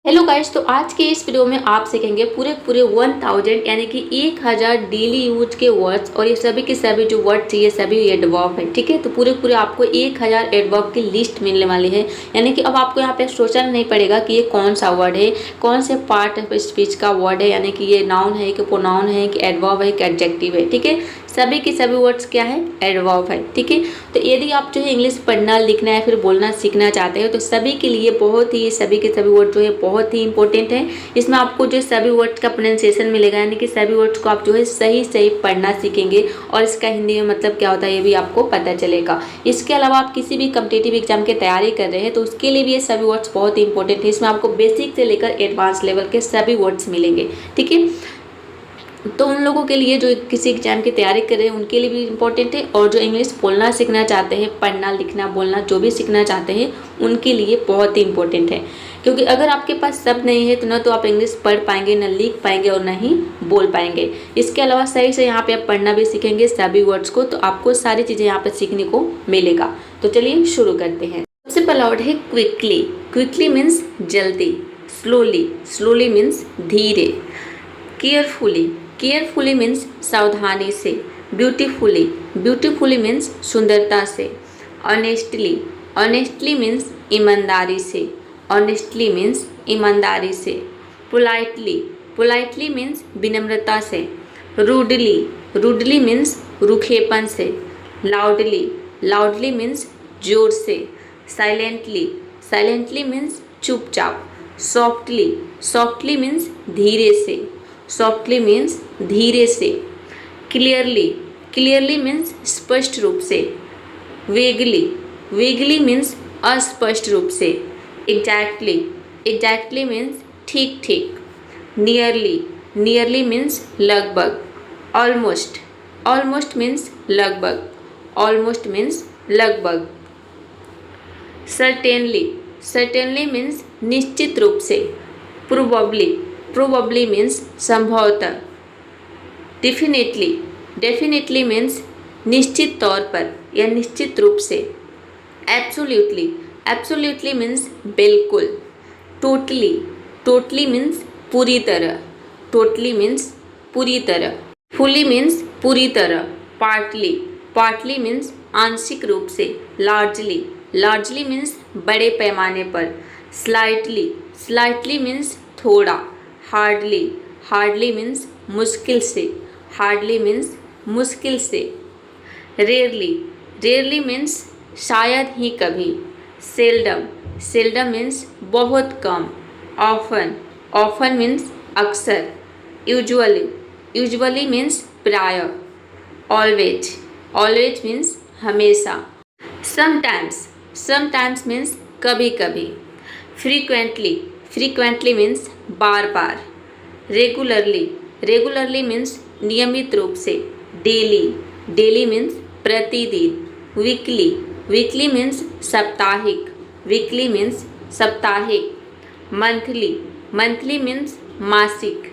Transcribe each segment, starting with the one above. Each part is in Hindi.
हेलो गाइस, तो आज के इस वीडियो में आप सीखेंगे पूरे पूरे 1000 यानी कि 1000 डेली यूज के वर्ड्स। और ये सभी के सभी जो वर्ड्स ये सभी एडवर्ब है। ठीक है, तो पूरे पूरे आपको 1000 एडवर्ब की लिस्ट मिलने वाली है। यानी कि अब आपको यहाँ पे सोचना नहीं पड़ेगा कि ये कौन सा वर्ड है, कौन से पार्ट ऑफ स्पीच का वर्ड है, यानी कि ये नाउन है कि प्रोनाउन है कि एडवर्ब है कि एडजेक्टिव है। ठीक है, सभी के सभी वर्ड्स क्या है, एडवर्ब है। ठीक है, तो यदि आप जो है इंग्लिश पढ़ना लिखना या फिर बोलना सीखना चाहते हो तो सभी के लिए बहुत ही सभी के सभी वर्ड जो है बहुत ही इंपॉर्टेंट है। इसमें आपको जो सभी वर्ड्स का प्रोनाउंसिएशन मिलेगा, यानी कि सभी वर्ड्स को आप जो है सही सही पढ़ना सीखेंगे और इसका हिंदी में मतलब क्या होता है ये भी आपको पता चलेगा। इसके अलावा आप किसी भी कम्पिटिटिव एग्जाम की तैयारी कर रहे हैं तो उसके लिए भी ये सभी वर्ड्स बहुत ही इंपॉर्टेंट है। इसमें आपको बेसिक से लेकर एडवांस लेवल के सभी वर्ड्स मिलेंगे। ठीक है, तो उन लोगों के लिए जो किसी एग्जाम की तैयारी कर रहे हैं उनके लिए भी इम्पोर्टेंट है, और जो इंग्लिश बोलना सीखना चाहते हैं, पढ़ना लिखना बोलना जो भी सीखना चाहते हैं उनके लिए बहुत ही इम्पोर्टेंट है। क्योंकि अगर आपके पास सब नहीं है तो ना तो आप इंग्लिश पढ़ पाएंगे, ना लिख पाएंगे और ना ही बोल पाएंगे। इसके अलावा सही से यहाँ पे आप पढ़ना भी सीखेंगे सभी वर्ड्स को, तो आपको सारी चीज़ें यहाँ पर सीखने को मिलेगा। तो चलिए शुरू करते हैं। सबसे पहला वर्ड है क्विकली। क्विकली मीन्स जल्दी, स्लोली, स्लोली मीन्स धीरे, केयरफुली, केयरफुली मीन्स सावधानी से, ब्यूटीफुली, ब्यूटीफुली मीन्स सुंदरता से, ऑनेस्टली, ऑनेस्टली मीन्स ईमानदारी से, ऑनेस्टली मीन्स ईमानदारी से, पोलाइटली, पोलाइटली मीन्स विनम्रता से, रूडली, रूडली मीन्स रूखेपन से, लाउडली, लाउडली मीन्स जोर से, साइलेंटली, साइलेंटली मीन्स चुपचाप, सॉफ्टली, सॉफ्टली मीन्स धीरे से, सॉफ्टली मीन्स धीरे से, क्लियरली, क्लियरली मीन्स स्पष्ट रूप से, वेगली, वेगली मीन्स अस्पष्ट रूप से, एग्जैक्टली, एग्जैक्टली मीन्स ठीक ठीक, नियरली, नियरली मीन्स लगभग, ऑलमोस्ट, ऑलमोस्ट मीन्स लगभग, ऑलमोस्ट मीन्स लगभग, सर्टेनली, सर्टेनली मीन्स निश्चित रूप से, प्रोबेबली, प्रोबेबली मीन्स संभवतः, डेफिनेटली, डेफिनेटली मीन्स निश्चित तौर पर या निश्चित रूप से, एब्सोल्युटली, एब्सोल्युटली मीन्स बिल्कुल, टोटली, टोटली मीन्स पूरी तरह, टोटली मीन्स पूरी तरह, फुली मीन्स पूरी तरह, पार्टली, पार्टली मीन्स आंशिक रूप से, लार्जली, लार्जली मीन्स बड़े पैमाने पर, स्लाइटली, स्लाइटली मीन्स थोड़ा, हार्डली, हार्डली मीन्स मुश्किल से, हार्डली मीन्स मुश्किल से, रेयरली, रेयरली मीन्स शायद ही कभी, सेल्डम, सेल्डम मीन्स बहुत कम, ऑफन, ऑफन मीन्स अक्सर, यूजुअली, यूजुअली मीन्स प्राय, ऑलवेज, ऑलवेज मीन्स हमेशा, समटाइम्स, समटाइम्स मीन्स कभी कभी, फ्रीक्वेंटली, फ्रीक्वेंटली मीन्स बार बार, रेगुलरली, रेगुलरली मीन्स नियमित रूप से, डेली, डेली मीन्स प्रतिदिन, वीकली, वीकली मीन्स साप्ताहिक, वीकली मीन्स साप्ताहिक, मंथली, मंथली मीन्स मासिक,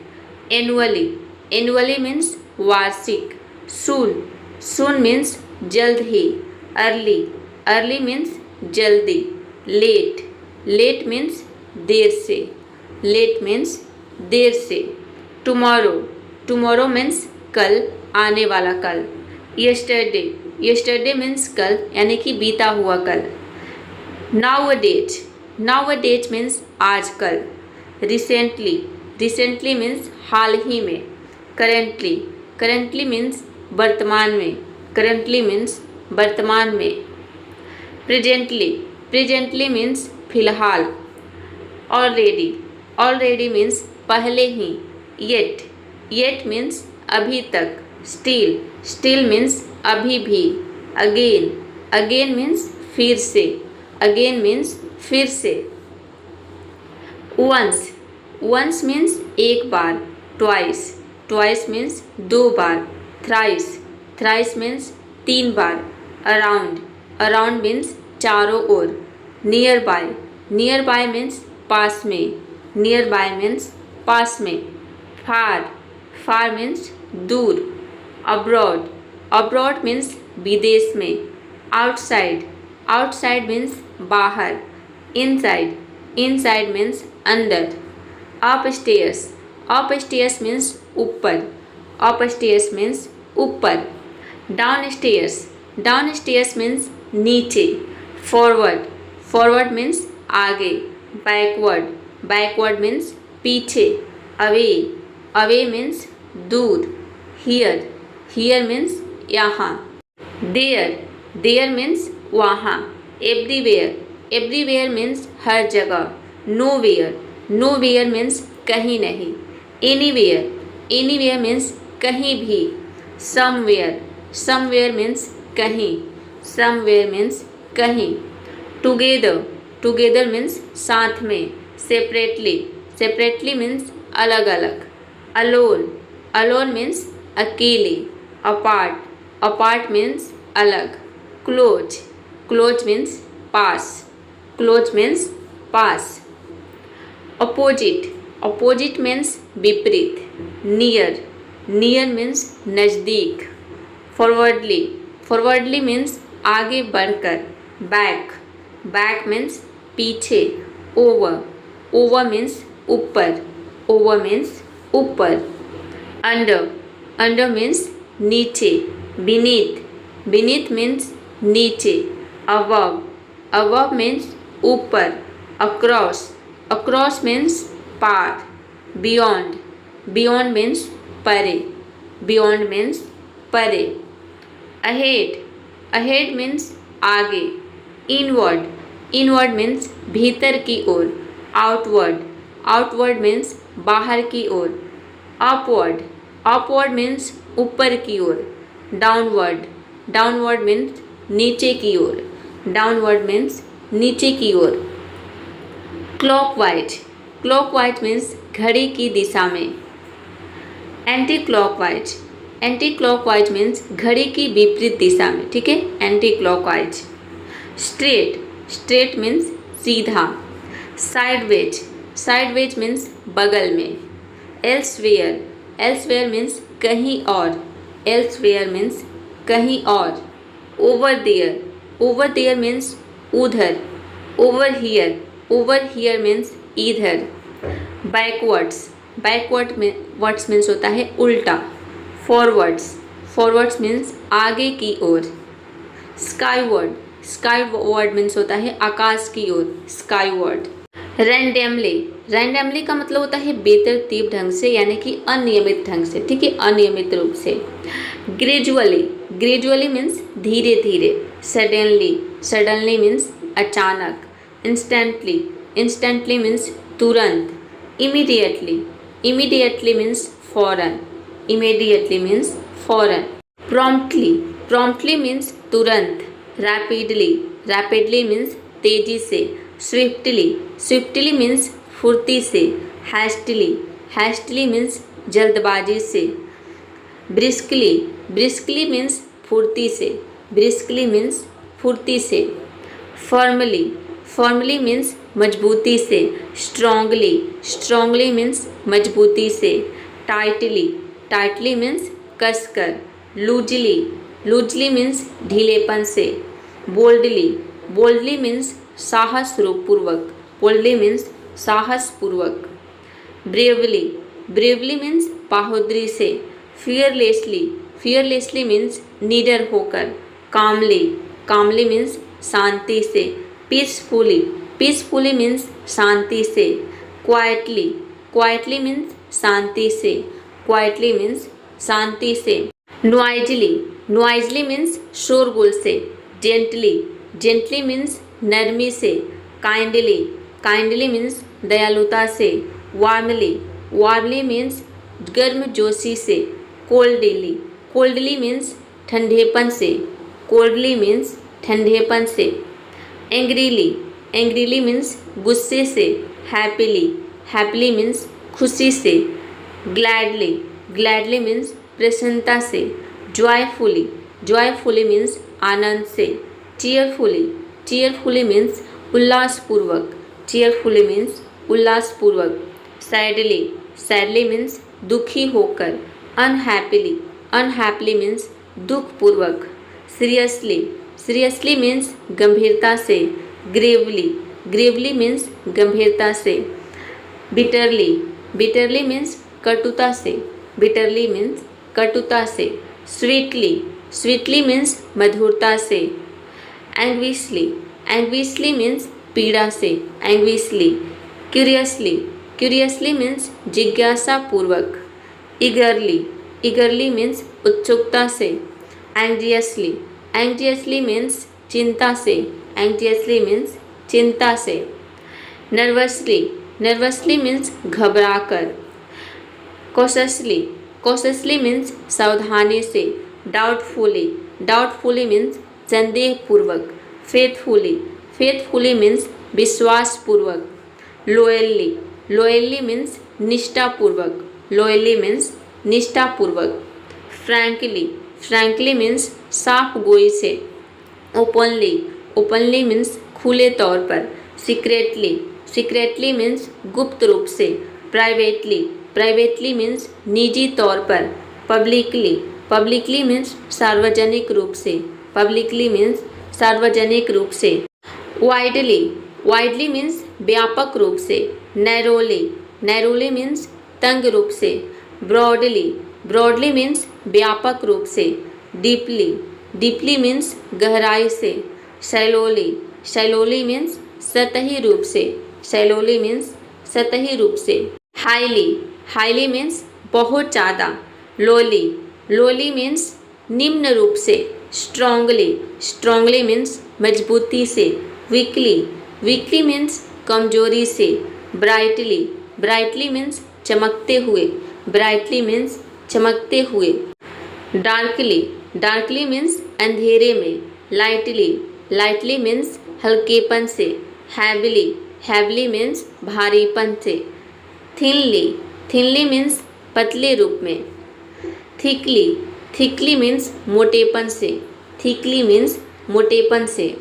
एनुअली, एनुअली मीन्स वार्षिक, सून, सून मीन्स जल्द ही, अर्ली, अर्ली मीन्स जल्दी, लेट, लेट मीन्स देर से, लेट मीन्स देर से, टुमारो, टुमारो मीन्स कल, आने वाला कल, यस्टरडे, यस्टरडे मीन्स कल यानी कि बीता हुआ कल, nowadays, nowadays means आज कल, रिसेंटली, रिसेंटली मीन्स हाल ही में, करेंटली, करेंटली मीन्स वर्तमान में, करेंटली मीन्स वर्तमान में, प्रेजेंटली, प्रेजेंटली मीन्स फिलहाल, ऑलरेडी, ऑलरेडी मीन्स पहले ही, येट, येट मीन्स अभी तक, स्टिल, स्टिल मीन्स अभी भी, अगेन, अगेन मीन्स फिर से, अगेन मीन्स फिर से, वंस, वंस मीन्स एक बार, ट्वाइस, ट्वाइस मीन्स दो बार, थ्राइस, थ्राइस मीन्स तीन बार, अराउंड, अराउंड मीन्स चारों ओर, nearby, nearby means पास में, नियर बाय मीन्स पास में, फार, फार मीन्स दूर, अब्रॉड, अब्रॉड मीन्स विदेश में, आउटसाइड, आउटसाइड मीन्स बाहर, इनसाइड, इनसाइड मीन्स अंदर। अपस्टेयर्स, अपस्टेयर्स मीन्स ऊपर, अपस्टेयर्स मीन्स ऊपर। डाउनस्टेयर्स, डाउनस्टेयर्स मीन्स नीचे। फॉरवर्ड, फॉरवर्ड मीन्स आगे। बैकवर्ड, बैकवर्ड मीन्स पीछे। अवे, अवे मीन्स दूर। हियर, हियर मीन्स यहाँ। देयर, देयर मीन्स वहाँ। एवरीवेयर, एवरीवेयर मीन्स हर जगह। नोवेयर, नोवेयर मीन्स कहीं नहीं। एनीवेयर, एनीवेयर मीन्स कहीं भी। समवेयर, समवेयर मीन्स कहीं, समवेयर मीन्स कहीं। टुगेदर, टुगेदर मीन्स साथ में। सेपरेटली, सेपरेटली मीन्स अलग अलग। अलोन, अलोन मीन्स अकेले। अपार्ट, अपार्ट मीन्स अलग। क्लोज, क्लोज मीन्स पास, क्लोज मीन्स पास। अपोजिट, अपोजिट मीन्स विपरीत। नियर, नियर मीन्स नज़दीक। फॉरवर्डली, फॉरवर्डली मीन्स आगे बढ़कर। बैक, बैक मीन्स पीछे। ओवर, ओवर मीन्स ऊपर, ओवर मीन्स ऊपर। अंडर, अंडर मीन्स नीचे। बीनीथ, बीनीथ मीन्स नीचे। अबव, अबव मीन्स ऊपर। अक्रॉस, अक्रॉस मीन्स पार। बियॉन्ड, बियॉन्ड मीन्स परे, बियॉन्ड मीन्स परे। अहेड, अहेड मीन्स आगे। इनवर्ड, इनवर्ड मीन्स भीतर की ओर। आउटवर्ड, आउटवर्ड मीन्स बाहर की ओर। अपवर्ड, अपवर्ड मीन्स ऊपर की ओर। डाउनवर्ड, डाउनवर्ड मीन्स नीचे की ओर, डाउनवर्ड मीन्स नीचे की ओर। क्लॉकवाइज, क्लॉकवाइज मीन्स घड़ी की दिशा में। Anti clockwise, anti clockwise means घड़ी की विपरीत दिशा में, ठीक है, anti clockwise. Straight, straight means सीधा। साइडवेज, साइडवेज मीन्स बगल में। एल्सवेयर, एल्सवेयर मीन्स कहीं और, एल्सवेयर मीन्स कहीं और। Over there, over there means उधर। Over here, over here means इधर। बैकवर्ड्स, बैकवर्ड में वर्ड्स मीन्स होता है उल्टा। फॉरवर्ड्स, फॉरवर्ड्स मीन्स आगे की ओर। स्काईवर्ड, स्काईवर्ड मीन्स होता है आकाश की ओर, स्काईवर्ड। रैंडमली, रैंडमली का मतलब होता है बेतरतीब ढंग से, यानी कि अनियमित ढंग से, ठीक है, अनियमित रूप से। ग्रेजुअली, ग्रेजुअली मीन्स धीरे धीरे। सडनली, सडनली मीन्स अचानक। इंस्टेंटली, इंस्टेंटली मीन्स तुरंत। इमीडिएटली, इमीडिएटली मीन्स फौरन, इमीडिएटली मीन्स फौरन। प्रॉम्प्टली, प्रॉम्प्टली मीन्स तुरंत। रैपिडली, रैपिडली मीन्स तेजी से। स्विफ्टली, स्विफ्टली मीन्स फुर्ती से। हैस्टली, हैस्टली मीन्स जल्दबाजी से। ब्रिस्कली, ब्रिस्कली मीन्स फुर्ती से, ब्रिस्कली मीन्स फुर्ती से। फर्मली, फर्मली मीन्स मजबूती से। स्ट्रांगली, स्ट्रांगली मीन्स मजबूती से। टाइटली, टाइटली मीन्स कसकर। लूजली, लूजली मीन्स ढीलेपन से। बोल्डली, बोल्डली मीन्स साहस पूर्वक, बोल्डली मीन्स साहस पूर्वक। ब्रेवली, ब्रेवली मीन्स बहादुरी से। फियरलेसली, फियरलेसली मीन्स निडर होकर। कामली, कामली मीन्स शांति से। पीसफुली, पीसफुली मीन्स शांति से। क्वाइटली, क्वाइटली मीन्स शांति से, क्वाइटली मीन्स शांति से। नॉइजली, नॉइजली मीन्स शोरगुल से। जेंटली, जेंटली मीन्स नरमी से। काइंडली, काइंडली मीन्स दयालुता से। वार्मली, वार्मली मीन्स गर्मजोशी से। कोल्डली, कोल्डली मीन्स ठंडेपन से, कोल्डली मीन्स ठंडेपन से। एंग्रीली, एंग्रीली मीन्स गुस्से से। हैप्पीली, हैप्पीली मीन्स खुशी से। ग्लैडली, ग्लैडली मीन्स प्रसन्नता से। जॉयफुली, जॉयफुली मीन्स आनंद से। चीयरफुली, चीयरफुली मीन्स उल्लासपूर्वक, चीयरफुली मीन्स उल्लासपूर्वक। सैडली, सैडली मीन्स दुखी होकर। अनहैप्पीली, अनहैप्पीली मीन्स दुखपूर्वक। सीरियसली, सीरियसली मीन्स गंभीरता से। ग्रेवली, ग्रेवली मीन्स गंभीरता से। बिटरली, बिटरली मीन्स कटुता से, बिटरली मीन्स कटुता से। स्वीटली, स्वीटली मीन्स मधुरता से। एंग्विशली, एंग्विशली मीन्स पीड़ा से, एंग्विशली। क्यूरियसली, क्यूरियसली मीन्स जिज्ञासा पूर्वक। ईगरली, ईगरली मीन्स उत्सुकता से। एंग्जियसली, एंग्जियसली मीन्स चिंता से, एंग्जियसली मीन्स चिंता से। नर्वसली, नर्वसली मीन्स घबराकर। कॉशसली, कॉशसली मीन्स सावधानी से। डाउटफुली, डाउटफुली मीन्स संदेहपूर्वक। फेथफुली, फेथफुली मीन्स विश्वासपूर्वक। लोयली, लोयली मीन्स निष्ठापूर्वक, लोयली मीन्स निष्ठापूर्वक। फ्रैंकली, फ्रैंकली मीन्स साफ गोई से। ओपनली, ओपनली मीन्स खुले तौर पर। सीक्रेटली, सीक्रेटली मीन्स गुप्त रूप से। प्राइवेटली, प्राइवेटली मीन्स निजी तौर पर। पब्लिकली, पब्लिकली मीन्स सार्वजनिक रूप से, पब्लिकली मीन्स सार्वजनिक रूप से। वाइडली, वाइडली मीन्स व्यापक रूप से। नैरोली, नैरोली मीन्स तंग रूप से। ब्रॉडली, ब्रॉडली मीन्स व्यापक रूप से। डीपली, डीपली मीन्स गहराई से। शैलोली, शैलोली मीन्स सतही रूप से, शैलोली मीन्स सतही रूप से। हाईली, हाईली मीन्स बहुत ज़्यादा। लोली, लोली मीन्स निम्न रूप से। स्ट्रांगली, स्ट्रांगली मीन्स मजबूती से। वीकली, वीकली मीन्स कमजोरी से। ब्राइटली, ब्राइटली मीन्स चमकते हुए, ब्राइटली मीन्स चमकते हुए। डार्कली, डार्कली मीन्स अंधेरे में। लाइटली, लाइटली मीन्स हल्केपन से। हैविली, हैविली मीन्स भारीपन से। थिनली, थिनली मीन्स पतले रूप में। थिकली, थिकली मीन्स मोटेपन से, थिकली मीन्स मोटेपन से।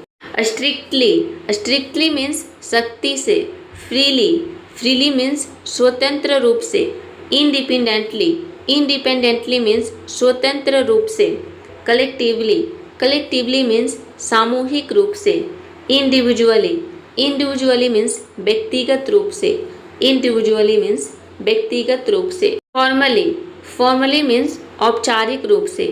स्ट्रिक्टली, स्ट्रिक्टली मीन्स सख्ती से। फ्रीली, फ्रीली मीन्स स्वतंत्र रूप से। इंडिपेंडेंटली, इंडिपेंडेंटली मीन्स स्वतंत्र रूप से। कलेक्टिवली, कलेक्टिवली मीन्स सामूहिक रूप से। इंडिविजुअली, इंडिविजुअली मीन्स व्यक्तिगत रूप से, इंडिविजुअली मीन्स व्यक्तिगत रूप से। फॉर्मली, फॉर्मली मीन्स औपचारिक रूप से।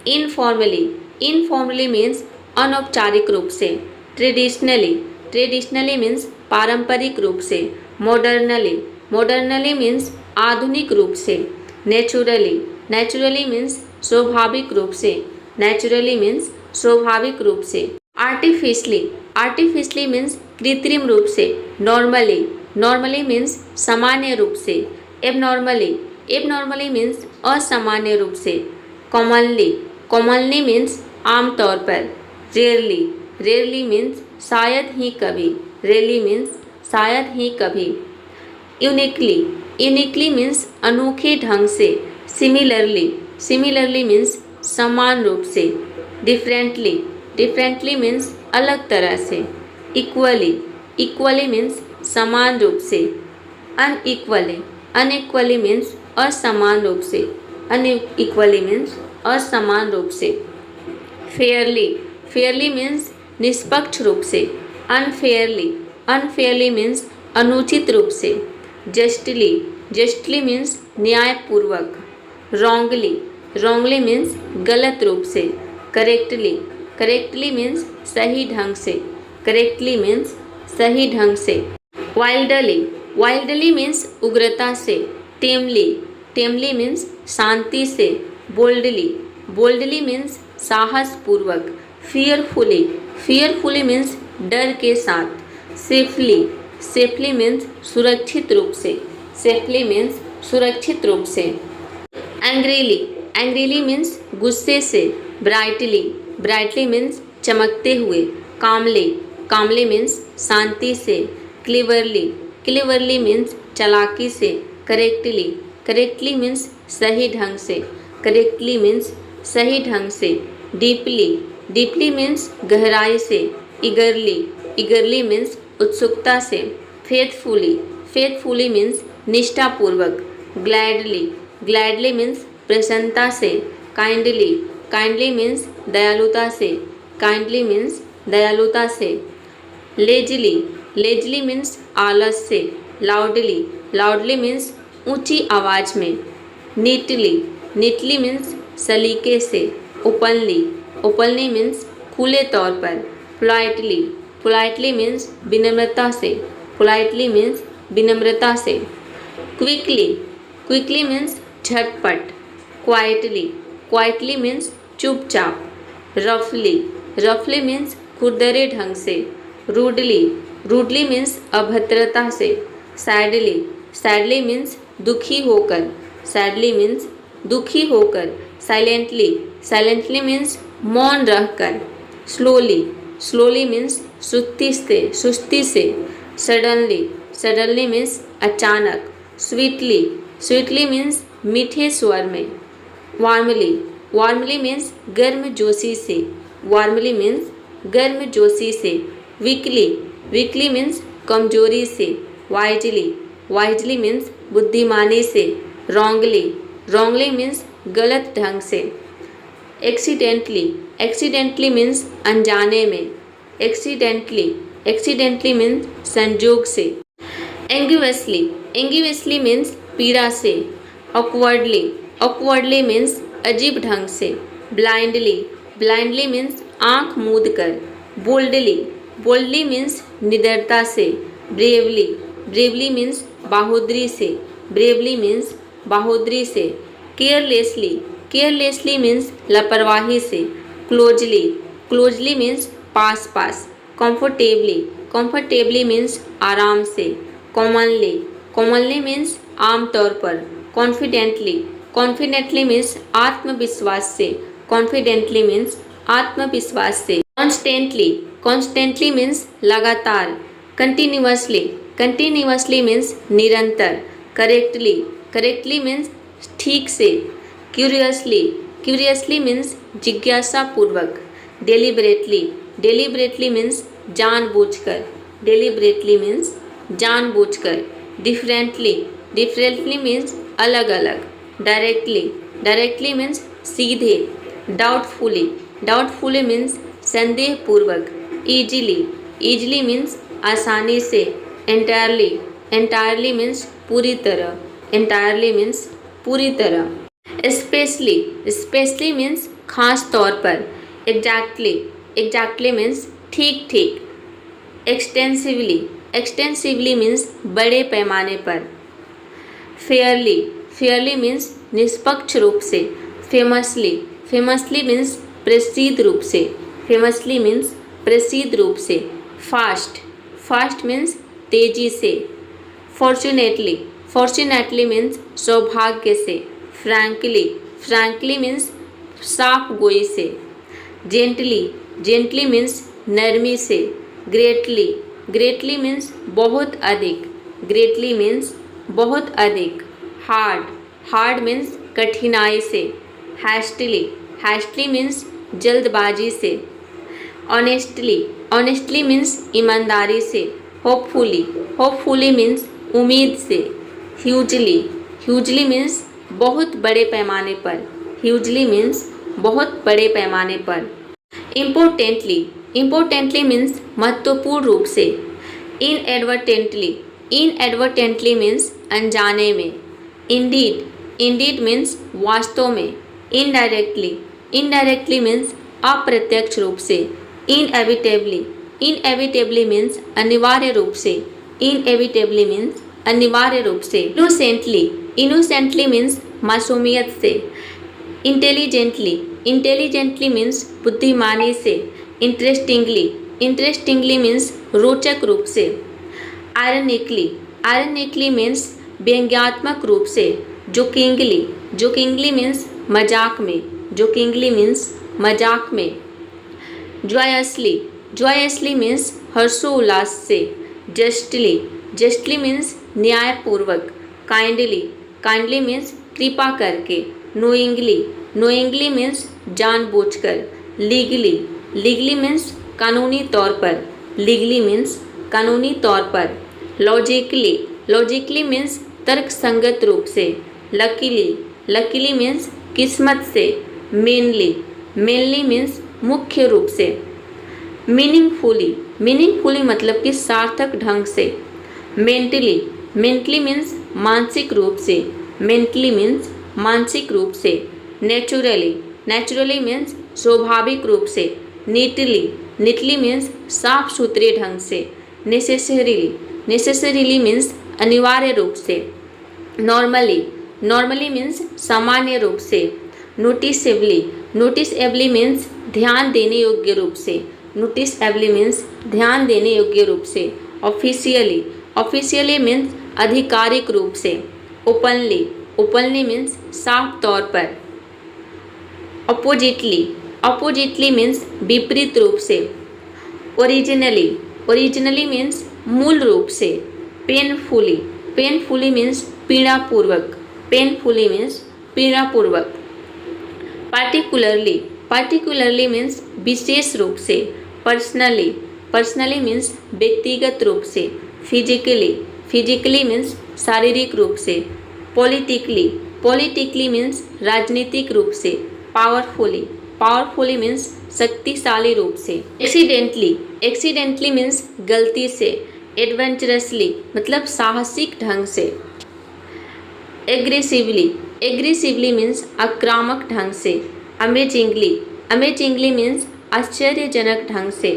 इनफॉर्मली, इनफॉर्मली मीन्स अनौपचारिक रूप से। ट्रेडिशनली, ट्रेडिशनली मीन्स पारंपरिक रूप से। मॉडर्नली, मॉडर्नली मीन्स आधुनिक रूप से। नेचुरली, नेचुरली मीन्स स्वाभाविक रूप से, नेचुरली मीन्स स्वाभाविक रूप से। आर्टिफिशियली, आर्टिफिशियली मीन्स कृत्रिम रूप से। नॉर्मली, नॉर्मली मीन्स सामान्य रूप से। एबनॉर्मली, एबनॉर्मली मीन्स असामान्य रूप से। कॉमनली, कॉमनली मीन्स आमतौर पर। रेयरली, रेयरली मीन्स शायद ही कभी, रेयरली मीन्स शायद ही कभी। यूनिकली, यूनिकली मीन्स अनोखे ढंग से। सिमिलरली, सिमिलरली मीन्स समान रूप से। डिफरेंटली, डिफरेंटली मीन्स अलग तरह से। इक्वली, इक्वली मीन्स समान रूप से। अनइक्वली, अनइक्वली मीन्स असमान रूप से, अनइक्वली मीन्स असमान रूप से। फेयरली, फेयरली मीन्स निष्पक्ष रूप से। अनफेयरली, अनफेयरली मीन्स अनुचित रूप से। जस्टली, जस्टली मीन्स न्यायपूर्वक। रॉन्गली, रॉन्गली मीन्स गलत रूप से। करेक्टली, करेक्टली मीन्स सही ढंग से, करेक्टली मीन्स सही ढंग से। वाइल्डली, वाइल्डली मीन्स उग्रता से। टेमली, टेमली मीन्स शांति से। बोल्डली, बोल्डली मीन्स साहसपूर्वक। फियरफुली, फियरफुली मीन्स डर के साथ। सेफली, सेफली मीन्स सुरक्षित रूप से, सेफली मीन्स सुरक्षित रूप से। एंग्रीली, एंग्रीली मीन्स गुस्से से। ब्राइटली, ब्राइटली मीन्स चमकते हुए। कामली, कामली मीन्स शांति से। क्लेवरली, क्लेवरली मीन्स चालाकी से। करेक्टली, करेक्टली मीन्स सही ढंग से, करेक्टली मीन्स सही ढंग से। डीपली, डीपली मीन्स गहराई से। ईगरली, ईगरली मीन्स उत्सुकता से। फेथफुली, फेथफुली मीन्स निष्ठापूर्वक। ग्लैडली, ग्लैडली मीन्स प्रसन्नता से। काइंडली, काइंडली मीन्स दयालुता से, काइंडली मीन्स दयालुता से। लेजली, लेजली मीन्स आलस से। लाउडली, लाउडली मीन्स ऊंची आवाज़ में। नीटली, नीटली मीन्स सलीके से। ओपनली, ओपनली मीन्स खुले तौर पर। पोलाइटली, पोलाइटली मीन्स विनम्रता से। पोलाइटली मीन्स विनम्रता से। क्विकली, क्विकली मीन्स झटपट। क्वाइटली, क्वाइटली मीन्स चुपचाप। रफली, रफली मीन्स खुरदरे ढंग से। रूडली, रूडली मीन्स अभद्रता से। सैडली, सैडली मीन्स दुखी होकर। सैडली मीन्स दुखी होकर। साइलेंटली, साइलेंटली मीन्स मौन रहकर। स्लोली, स्लोली मीन्स सुस्ती से। सडनली, सडनली मीन्स अचानक। स्वीटली, स्वीटली मीन्स मीठे स्वर में। वार्मली, वार्मली मीन्स गर्मजोशी से। वार्मली मीन्स गर्मजोशी से। वीकली, वीकली मीन्स कमजोरी से। वाइजली, वाइजली मीन्स बुद्धिमानी से। रॉन्गली, रॉन्गली मीन्स गलत ढंग से। एक्सीडेंटली, एक्सीडेंटली मीन्स अनजाने में। एक्सीडेंटली, एक्सीडेंटली मीन्स संयोग से। एंग्यूअसली, एंग्यूअसली मीन्स पीड़ा से। ऑकवर्डली, ऑकवर्डली मीन्स अजीब ढंग से। ब्लाइंडली, ब्लाइंडली मीन्स आँख मूंद कर। बोल्डली, बोल्डली मीन्स निडरता से। ब्रेवली, ब्रेवली मीन्स बहादुरी से। ब्रेवली मीन्स बहादुरी से। केयरलेसली, केयरलेसली मीन्स लापरवाही से। क्लोजली, क्लोजली मीन्स पास पास। कंफर्टेबली, कंफर्टेबली मीन्स आराम से। कॉमनली, कॉमनली मीन्स आमतौर पर। कॉन्फिडेंटली, कॉन्फिडेंटली मीन्स आत्मविश्वास से। कॉन्फिडेंटली मीन्स आत्मविश्वास से। कॉन्स्टेंटली, कॉन्स्टेंटली मीन्स लगातार। कंटिन्यूअसली, कंटिन्यूअसली मीन्स निरंतर। करेक्टली, करेक्टली मीन्स ठीक से। क्यूरियसली, क्यूरियसली मीन्स जिज्ञासापूर्वक। डेलिबरेटली, डेलिबरेटली मीन्स जानबूझकर। डेलिबरेटली मीन्स जानबूझकर। डिफरेंटली, डिफरेंटली मीन्स अलग अलग। डायरेक्टली, डायरेक्टली मीन्स सीधे। डाउटफुली, डाउटफुली मीन्स संदेहपूर्वक। ईजिली, ईजिली मीन्स आसानी से। एंटायरली, एंटायरली मीन्स पूरी तरह। एंटायरली मीन्स पूरी तरह। स्पेशली, स्पेशली मीन्स खास तौर पर। एग्जैक्टली, एग्जैक्टली मीन्स ठीक ठीक। एक्सटेंसिवली, एक्सटेंसिवली मीन्स बड़े पैमाने पर। फेयरली, फेयरली मीन्स निष्पक्ष रूप से। फेमसली, फेमसली मीन्स प्रसिद्ध रूप से। फेमसली मीन्स प्रसिद्ध रूप से। फास्ट, फास्ट मीन्स तेजी से। फॉर्चुनेटली, फॉर्चुनेटली मीन्स सौभाग्य से। फ्रैंकली, फ्रैंकली मीन्स साफ गोई से। जेंटली, जेंटली मीन्स नरमी से। ग्रेटली, ग्रेटली मीन्स बहुत अधिक। ग्रेटली मीन्स बहुत अधिक। हार्ड, हार्ड मीन्स कठिनाई से। हैस्टली, हैस्टली मीन्स जल्दबाजी से। ऑनेस्टली, ऑनेस्टली मीन्स ईमानदारी से। होपफुली, होपफुली मीन्स उम्मीद से। ह्यूजली, ह्यूजली मीन्स बहुत बड़े पैमाने पर। ह्यूजली मीन्स बहुत बड़े पैमाने पर। इम्पोर्टेंटली, इम्पोर्टेंटली मीन्स महत्वपूर्ण रूप से। इनएडवर्टेंटली, इनएडवर्टेंटली मीन्स अनजाने में। इंडीड, इंडीड मीन्स वास्तव में। इनडायरेक्टली, इनडायरेक्टली मीन्स अप्रत्यक्ष रूप से। इनएविटेबली, इनएविटेबली मीन्स अनिवार्य रूप से। इनएविटेबली मीन्स अनिवार्य रूप से। इनोसेंटली, इनोसेंटली मीन्स मासूमियत से। इंटेलिजेंटली, इंटेलिजेंटली मीन्स बुद्धिमानी से। इंटरेस्टिंगली, इंटरेस्टिंगली मीन्स रोचक रूप से। आयरनिकली, आयरनिकली मीन्स व्यंग्यात्मक रूप से। जोकिंगली, जोकिंगली मीन्स मजाक में। जोकिंगली मीन्स मजाक में। जॉयसली, जॉयसली मीन्स हर्षोल्लास से। जस्टली, जस्टली मीन्स न्यायपूर्वक। काइंडली, काइंडली मीन्स कृपा करके। नोइंगली, नोइंगली मीन्स जानबूझकर। लीगली, लीगली मीन्स कानूनी तौर पर। लीगली मीन्स कानूनी तौर पर। लॉजिकली, लॉजिकली मीन्स तर्कसंगत रूप से। लकीली, लकीली मीन्स किस्मत से। मेनली, मेनली मीन्स मुख्य रूप से। मीनिंगफुली, मीनिंगफुली मतलब कि सार्थक ढंग से। मेंटली, मेंटली मीन्स मानसिक रूप से, मेंटली मीन्स मानसिक रूप से, नेचुरली, नेचुरली मीन्स स्वाभाविक रूप से, नीटली, नीटली मीन्स साफ सुथरे ढंग से, नेसेसरीली, नेसेसरीली मीन्स अनिवार्य रूप से, नॉर्मली, नॉर्मली मीन्स सामान्य रूप से, नोटिसेबली, नोटिसेबली मीन्स ध्यान देने योग्य रूप से, नोटिसेबली मीन्स ध्यान देने योग्य रूप से, ऑफिशियली, ऑफिशियली मीन्स आधिकारिक रूप से, ओपनली, ओपनली मीन्स साफ तौर पर, अपोजिटली, अपोजिटली मीन्स विपरीत रूप से, ओरिजिनली, ओरिजिनली मीन्स मूल रूप से, पेनफुली, पेनफुली मीन्स पीड़ापूर्वक, पेनफुली मीन्स पीड़ापूर्वक, पार्टिकुलरली, पार्टिकुलरली मीन्स विशेष रूप से, पर्सनली, पर्सनली मीन्स व्यक्तिगत रूप से, फिजिकली, फिजिकली मीन्स शारीरिक रूप से, पॉलिटिकली, पॉलिटिकली मीन्स राजनीतिक रूप से, पावरफुली, पावरफुली मीन्स शक्तिशाली रूप से, एक्सीडेंटली, एक्सीडेंटली मीन्स गलती से, एडवेंचरसली मतलब साहसिक ढंग से, एग्रेसिवली, एग्रेसिवली मीन्स आक्रामक ढंग से, अमेजिंगली, अमेजिंगली मीन्स आश्चर्यजनक ढंग से,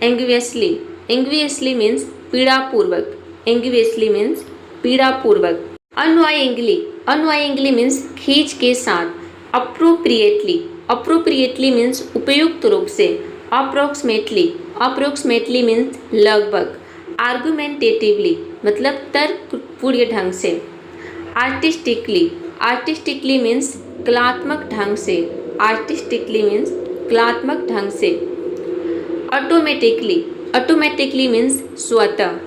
एंग्वियसली, एंग्वियसली मीन्स पीड़ापूर्वक, एंग्वियसली मीन्स पीड़ापूर्वक, अनवाइंगली, अनवाइंगली मीन्स खींच के साथ, अप्रोप्रिएटली, अप्रोप्रिएटली मीन्स उपयुक्त रूप से, अप्रोक्सीमेटली, अप्रोक्सीमेटली मीन्स लगभग, आर्गुमेंटेटिवली मतलब तर्कपूर्ण ढंग से, आर्टिस्टिकली, आर्टिस्टिकली मीन्स कलात्मक ढंग से, आर्टिस्टिकली मीन्स कलात्मक ढंग से, ऑटोमेटिकली, ऑटोमेटिकली मीन्स स्वतः,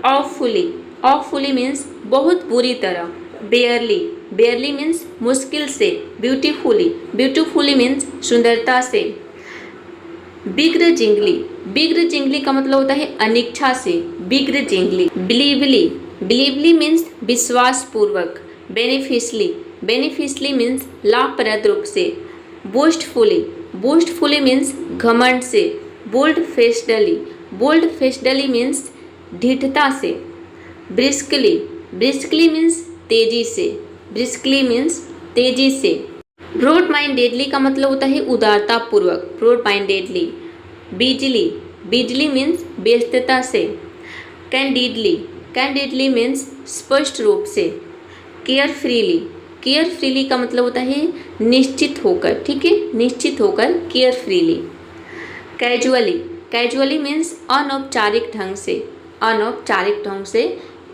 ऑफुली, ऑफुली मीन्स बहुत बुरी तरह, बेयरली, बेयरली मीन्स मुश्किल से, ब्यूटीफुली, ब्यूटीफुली मीन्स सुंदरता से, बिग्रजिंगली, बिग्रजिंगली का मतलब होता है अनिच्छा से, बिग्रजिंगली, बिलीवली, बिलीवली मीन्स विश्वास पूर्वक, बेनिफिशली, बेनिफिशली मीन्स लाभप्रद रूप से, बोस्टफुली, बोस्टफुली मीन्स घमंड से, बोल्ड फेस्डली, बोल्ड फेस्डली मीन्स ढीठता से, ब्रिस्कली, ब्रिस्कली मीन्स तेजी से, ब्रिस्कली मीन्स तेजी से, ब्रॉड माइंडेडली का मतलब होता है उदारता पूर्वक, ब्रॉड माइंडेडली, बिजली, बिजली मीन्स व्यस्तता से, कैंडिडली, कैंडिडली मीन्स स्पष्ट रूप से, केयरफ्रीली, केयरफ्रीली का मतलब होता है निश्चित होकर, ठीक है, निश्चित होकर, केयरफ्रीली, कैजुअली, कैजुअली मीन्स अनौपचारिक ढंग से, अनौपचारिक ढंग से,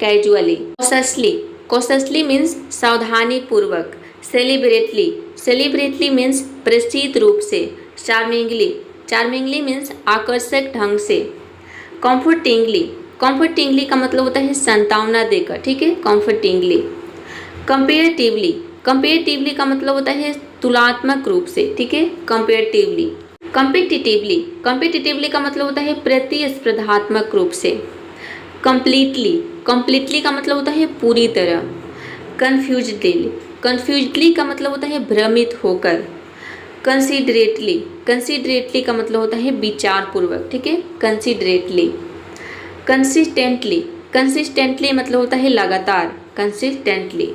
कैजुअली, कॉशसली, कॉशसली मीन्स सावधानी पूर्वक, सेलिब्रेटली, सेलिब्रेटली मीन्स प्रसिद्ध रूप से, चार्मिंगली, चार्मिंगली मीन्स आकर्षक ढंग से, कम्फर्टिंगली, कम्फर्टिंगली का मतलब होता है संतावना देकर, ठीक है, कम्फर्टिंगली, कंपेरेटिवली, कंपेरेटिवली का मतलब होता है तुलनात्मक रूप से, ठीक है, कंपेरेटिवली, कम्पिटिटिवली, कम्पिटिटिवली का मतलब होता है प्रतिस्पर्धात्मक रूप से, कंप्लीटली, कंप्लीटली का मतलब होता है पूरी तरह, कन्फ्यूजडली, कन्फ्यूजडली का मतलब होता है भ्रमित होकर, कंसिडरेटली, कंसिडरेटली का मतलब होता है विचारपूर्वक, ठीक है, कंसिडरेटली, कंसिस्टेंटली, कंसिस्टेंटली मतलब होता है लगातार, कंसिस्टेंटली,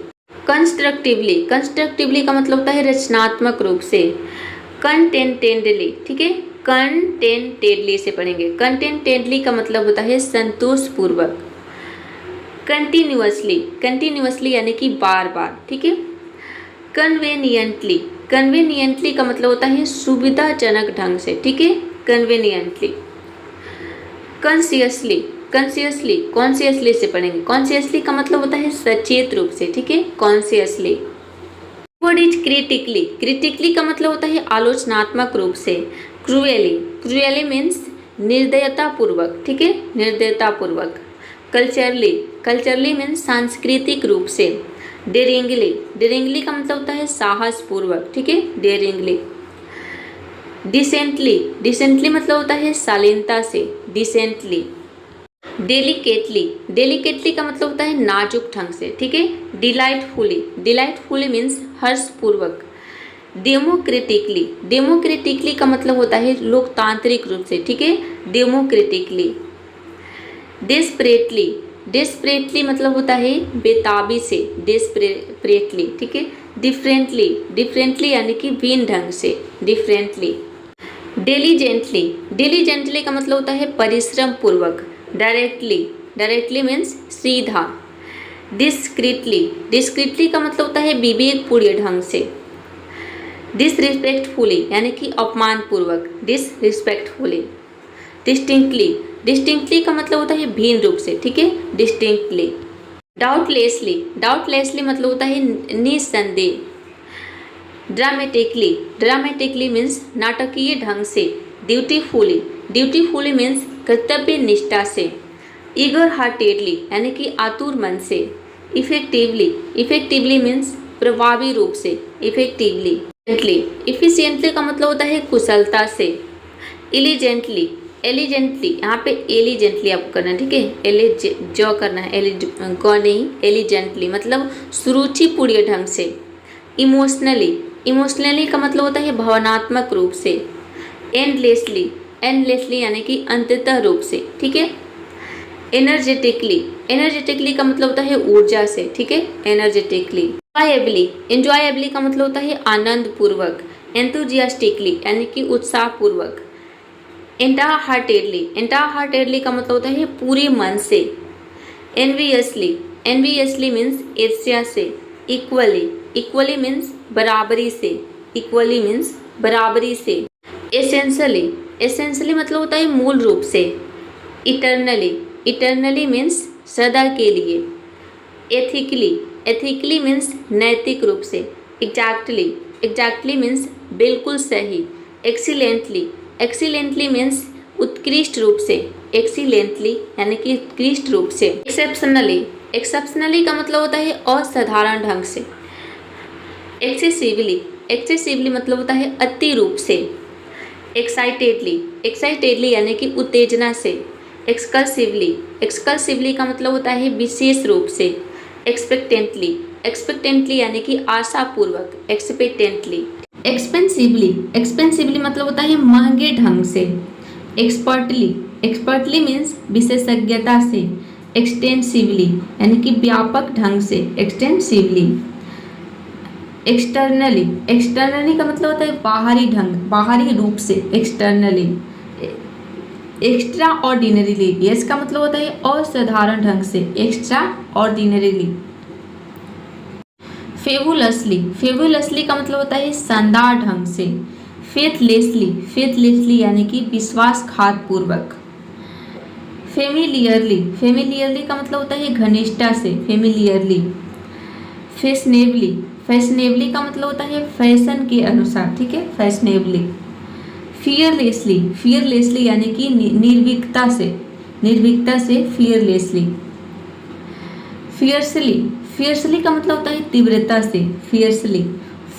कंस्ट्रक्टिवली, कंस्ट्रक्टिवली का मतलब होता है रचनात्मक रूप से, कंटेंटेडली, ठीक है, कंटेंटेडली से पढ़ेंगे, कंटेंटेडली का मतलब होता है संतोषपूर्वक, कंटिन्यूअसली, कंटिन्यूअसली यानी कि बार बार, ठीक है, कन्वेनियंटली, कन्वेनियंटली का मतलब होता है सुविधाजनक ढंग से, ठीक है, कन्वेनियंटली, कॉन्शियसली, कॉन्शियसली, कॉन्शियसली से पढ़ेंगे, कॉन्शियसली का मतलब होता है सचेत रूप से, ठीक है, consciously, word is critically, critically का मतलब होता है आलोचनात्मक रूप से, क्रूएली, क्रूएली मीन्स निर्दयतापूर्वक, ठीक है, निर्दयतापूर्वक, कल्चरली, कल्चरली मीन्स सांस्कृतिक रूप से, डेरिंगली, डेरिंगली का मतलब होता है साहसपूर्वक, ठीक है, डेरिंगली, डिसेंटली, डिसेंटली मतलब होता है शालीनता से, डिसेंटली, डेलिकेटली, डेलिकेटली का मतलब होता है नाजुक ढंग से, ठीक है, delightfully, delightfully means हर्षपूर्वक, democratically, democratically का मतलब होता है लोकतांत्रिक रूप से, ठीक है, डेमोक्रेटिकली, डेस्परेटली, डेस्परेटली मतलब होता है बेताबी से, डेस्परेटली, ठीक है। डिफरेंटली, डिफरेंटली यानी कि भिन्न ढंग से, डिफरेंटली। डिलीजेंटली, डिलीजेंटली का मतलब होता है परिश्रम पूर्वक। डायरेक्टली, डायरेक्टली मीन्स सीधा। डिस्क्रीटली, डिस्क्रीटली का मतलब होता है विवेकपूर्ण ढंग से। डिसरिस्पेक्टफुली यानी कि अपमान पूर्वक, डिसरिस्पेक्टफुली। डिस्टिंक्टली, डिस्टिंक्टली का मतलब होता है भिन्न रूप से, ठीक है, डिस्टिंक्टली। डाउटलेसली, डाउटलेसली मतलब होता है निस्संदेह। ड्रामेटिकली, ड्रामेटिकली मीन्स नाटकीय ढंग से। ड्यूटीफुली, ड्यूटीफुली मीन्स कर्तव्य निष्ठा से। ईगर हार्टेडली यानी कि आतुर मन से। इफेक्टिवली, इफेक्टिवली मीन्स प्रभावी रूप से, इफेक्टिवली। इफिशियंटली का मतलब होता है कुशलता से। एलिजेंटली, एलिजेंटली यहाँ पे एलिजेंटली आपको करना है, ठीक है, जो करना है, गो नहीं, एलिजेंटली मतलब सुरुचिपूर्ण ढंग से। इमोशनली, इमोशनली का मतलब होता है भावनात्मक रूप से। एंडलेसली, एंडलेसली यानी कि अंततः रूप से, ठीक है। एनर्जेटिकली, एनर्जेटिकली का मतलब होता है ऊर्जा से, ठीक है, एनर्जेटिकली। एंजॉयबली, एंजॉयबली का मतलब होता है आनंद पूर्वक। एंथुजियास्टिकली यानी कि उत्साह पूर्वक। एंटायर हार्टेडली, एंटायर हार्टेडली का मतलब होता है पूरे मन से। एनवियसली, एनवियसली मीन्स ईर्ष्या से। इक्वली, इक्वली मीन्स बराबरी से, इक्वली मीन्स बराबरी से। एसेंशली, एसेंशली मतलब होता है मूल रूप से। इटर्नली, इटर्नली मीन्स सदा के लिए। एथिकली, एथिकली मीन्स नैतिक रूप से। एग्जैक्टली, एग्जैक्टली मीन्स बिल्कुल सही। एक्सीलेंटली, एक्सीलेंटली मीन्स उत्कृष्ट रूप से, एक्सीलेंटली यानी कि उत्कृष्ट रूप से। एक्सेप्शनली, एक्सेप्शनली का मतलब होता है असाधारण ढंग से। एक्सेसिवली, एक्सेसिवली मतलब होता है अति रूप से। एक्साइटेडली, एक्साइटेडली यानी कि उत्तेजना से। एक्सकर्सिवली, एक्सकर्सिवली का मतलब होता है विशेष रूप से। एक्सपेक्टेंटली, एक्सपेक्टेंटली यानी कि आशापूर्वक, एक्सपेक्टेंटली। एक्सपेंसिवली, एक्सपेंसिवली मतलब होता है महंगे ढंग से। एक्सपर्टली, एक्सपर्टली मीन्स विशेषज्ञता से। एक्सटेंसिवली यानी कि व्यापक ढंग से, एक्सटेंसिवली। एक्सटर्नली, एक्सटर्नली का मतलब होता है बाहरी ढंग, बाहरी रूप से, एक्सटर्नली। एक्स्ट्रा ऑर्डिनरीली, इसका मतलब होता है असाधारण ढंग से, एक्स्ट्रा ऑर्डिनरीली। फेबुलसली, फेबुलसली का मतलब होता है शानदार ढंग से। फेथलेसली, फेथलेसली यानी कि विश्वासघात पूर्वक। फेमिलियरली, फेमिलियरली का मतलब होता है घनिष्ठता से, फेमिलियरली। फैशनेबली, फैशनेबली का मतलब होता है फैशन के अनुसार, ठीक है, फैशनेबली। फियरलेसली, फियरलेसली यानी कि निर्भीकता से, निर्भीकता से, फियरलेसली। फियर्सली, फियर्सली का मतलब होता है तीव्रता से, फियर्सली।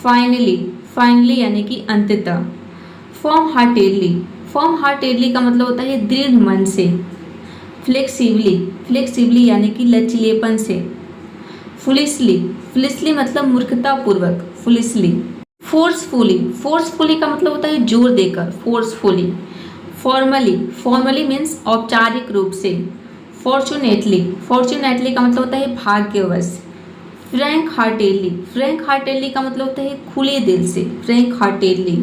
फाइनली, फाइनली यानी कि अंततः। फर्म हार्टेडली, फर्म हार्टेडली का मतलब होता है दृढ़ मन से। फ्लेक्सिबली, फ्लेक्सिबली यानी कि लचीलेपन से। फुलिशली, फुलिशली मतलब मूर्खतापूर्वक, फुलिशली। फोर्सफुली, फोर्सफुली का मतलब होता है जोर देकर, फोर्सफुली। फॉर्मली, फॉर्मली मीन्स औपचारिक रूप से। फॉर्चुनेटली, फॉर्चुनेटली का मतलब होता है भाग्यवश। फ्रैंक हार्टेडली, फ्रैंक हार्टेडली का मतलब होता है खुले दिल से, फ्रैंक हार्टेडली।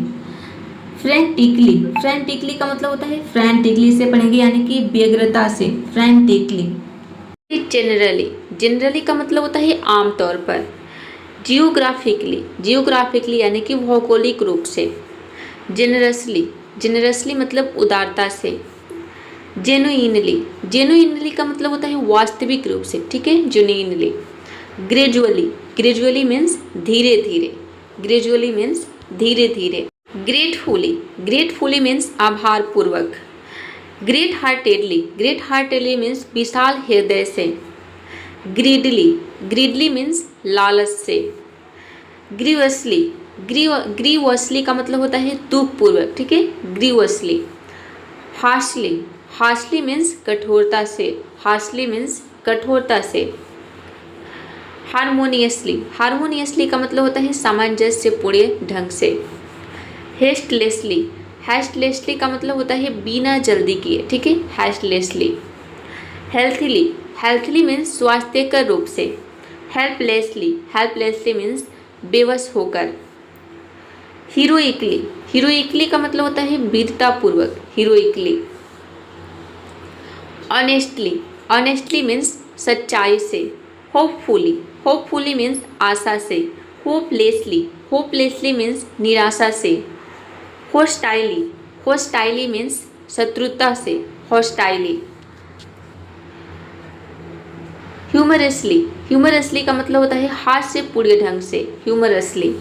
फ्रैंटिकली, फ्रैंटिकली का मतलब होता है फ्रैंटिकली से पढ़ेंगे यानी कि व्यग्रता से, फ्रैंटिकली। जनरली, जनरली का मतलब होता है आमतौर पर। जियोग्राफिकली, जियोग्राफिकली यानी कि भौगोलिक रूप से। जेनरसली, जेनरसली मतलब उदारता से। जेनुइनली, जेनुइनली का मतलब होता है वास्तविक रूप से, ठीक है, जेनुइनली। ग्रेजुअली, ग्रेजुअली मीन्स धीरे धीरे, ग्रेजुअली मीन्स धीरे धीरे। ग्रेटफुली, ग्रेटफुली मीन्स आभार पूर्वक। Great heartedly, great heartedly means विशाल हृदय से। ग्रीडली, ग्रीडली मीन्स लालच से। ग्रीवसली, ग्रीवसली का मतलब होता है दुख पूर्वक, ठीक है, ग्रीवसली। हार्शली, हार्शली मीन्स कठोरता से, हार्शली मीन्स कठोरता से। हारमोनियसली, हारमोनियसली का मतलब होता है सामंजस्यपूर्ण ढंग से। हेस्टलेसली, हेस्टलेसली का मतलब होता है बिना जल्दी किए, ठीक है, हेस्टलेसली। हेल्थीली, हेल्थली मीन्स स्वास्थ्यकर रूप से। हेल्पलेसली, हेल्पलेसली मीन्स बेबस होकर। हीरोइकली, हीरोइकली का मतलब होता है वीरतापूर्वक, हीरोइकली। ऑनेस्टली, ऑनेस्टली मीन्स सच्चाई से। होपफुली, होपफुली मीन्स आशा से। होपलेसली, होपलेसली मीन्स निराशा से। होस्टाइली, होस्टाइली मीन्स शत्रुता से, होस्टाइली। ह्यूमरसली, ह्यूमरसली का मतलब होता है हास्यपूर्ण ढंग से, ह्यूमरसली।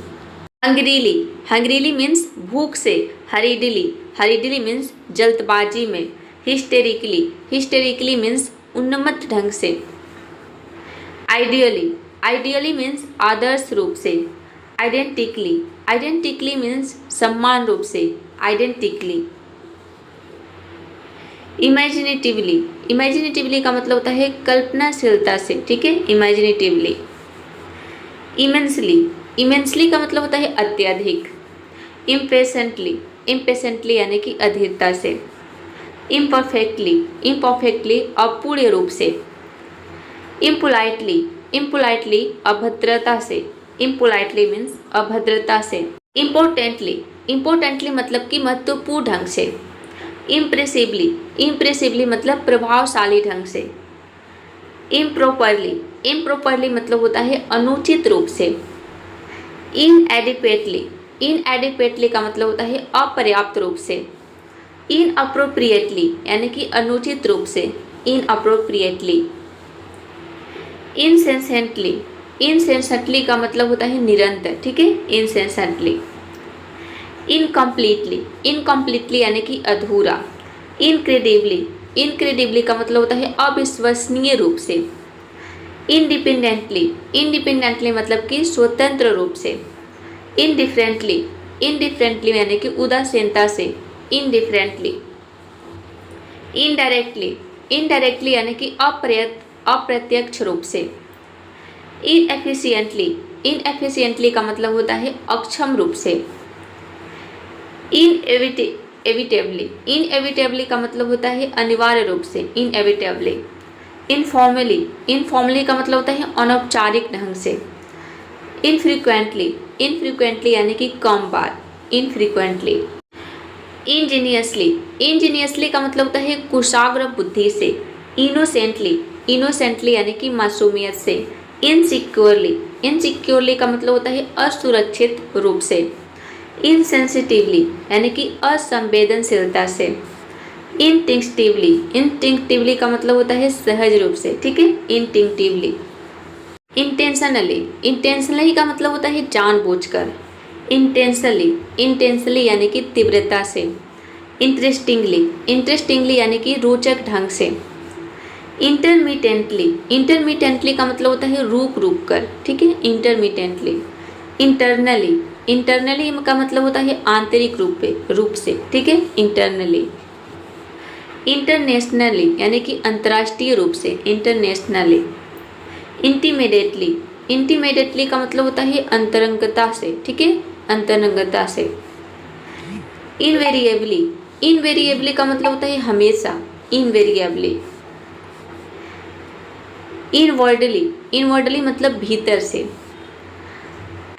हंग्रीली, हंग्रीली मीन्स भूख से। हरीडली, हरीडली मीन्स जल्दबाजी में। हिस्टेरिकली, हिस्टेरिकली मीन्स उन्मत्त ढंग से। आइडियली, आइडियली मीन्स आदर्श रूप से। आइडेंटिकली, आइडेंटिकली मीन्स समान रूप से, आइडेंटिकली। इमेजिनेटिवली, इमेजिनेटिवली का मतलब होता है कल्पनाशीलता से, ठीक है, इमेजिनेटिवली। इमेंसली, इमेंसली का मतलब होता है अत्यधिक। इम्पेशेंटली, इम्पेशेंटली यानी कि अधीरता से। इम्परफेक्टली, इम्परफेक्टली अपूर्ण रूप से। इम्पोलाइटली, इम्पोलाइटली अभद्रता से। इम्पोलाइटली मीन्स अभद्रता से। इम्पोर्टेंटली, इम्पोर्टेंटली मतलब कि महत्वपूर्ण ढंग से। इम्प्रेसिवली, इम्प्रेसिवली मतलब प्रभावशाली ढंग से। इम्प्रॉपरली, इम्प्रॉपरली मतलब होता है अनुचित रूप से। इनएडिक्वेटली, इनएडिक्वेटली का मतलब होता है अपर्याप्त रूप से। इनअप्रोप्रिएटली यानी कि अनुचित रूप से, इनअप्रोप्रिएटली। इनसेंसेंटली, इनसेंसेंटली का मतलब होता है निरंतर, ठीक है, इनसेंसेंटली। इनकम्प्लीटली, इनकम्प्लीटली यानी कि अधूरा। इनक्रेडिबली, इनक्रेडिबली का मतलब होता है अविश्वसनीय रूप से। इंडिपेंडेंटली, इंडिपेंडेंटली मतलब कि स्वतंत्र रूप से। इनडिफरेंटली, इनडिफरेंटली यानी कि उदासीनता से, इनडिफरेंटली। इनडायरेक्टली, इनडायरेक्टली यानी कि अप्रत्यक्ष रूप से। इनएफिशिएंटली, इनएफिशिएंटली का मतलब होता है अक्षम रूप से। इनएविटेबली, इनएविटेबली का मतलब होता है अनिवार्य रूप से, इनएविटेबली। इनफॉर्मली, इनफॉर्मली का मतलब होता है अनौपचारिक ढंग से। इनफ्रीक्वेंटली, इनफ्रीक्वेंटली यानी कि कम बार, इनफ्रीक्वेंटली। इंजीनियसली, इंजीनियसली का मतलब होता है कुशाग्र बुद्धि से। इनोसेंटली, इनोसेंटली यानी कि मासूमियत से। इनसिक्योरली, इनसिक्योरली का मतलब होता है असुरक्षित रूप से। इनसेंसिटिवली यानी कि असंवेदनशीलता से। इंस्टिंक्टिवली, इंस्टिंक्टिवली का मतलब होता है सहज रूप से, ठीक है, इंस्टिंक्टिवली। इंटेंशनली, इंटेंशनली का मतलब होता है जानबूझकर। इंटेंशनली, इंटेंशनली यानी कि तीव्रता से। इंटरेस्टिंगली, इंटरेस्टिंगली यानी कि रोचक ढंग से। इंटरमिटेंटली, इंटरमिटेंटली का मतलब होता है रुक रुक कर, ठीक है, इंटरमिटेंटली। इंटरनली, इंटरनली का मतलब होता है आंतरिक रूप से, ठीक है, इंटरनली। इंटरनेशनली यानी कि अंतर्राष्ट्रीय रूप से, इंटरनेशनली। इंटीमेडिएटली, इंटीमेडिएटली का मतलब होता है अंतरंगता से, ठीक है, अंतरंगता से। इनवेरिएबली, इनवेरिएबली का मतलब होता है हमेशा, इनवेरिएबली। इनवर्डली, इनवर्डली मतलब भीतर से।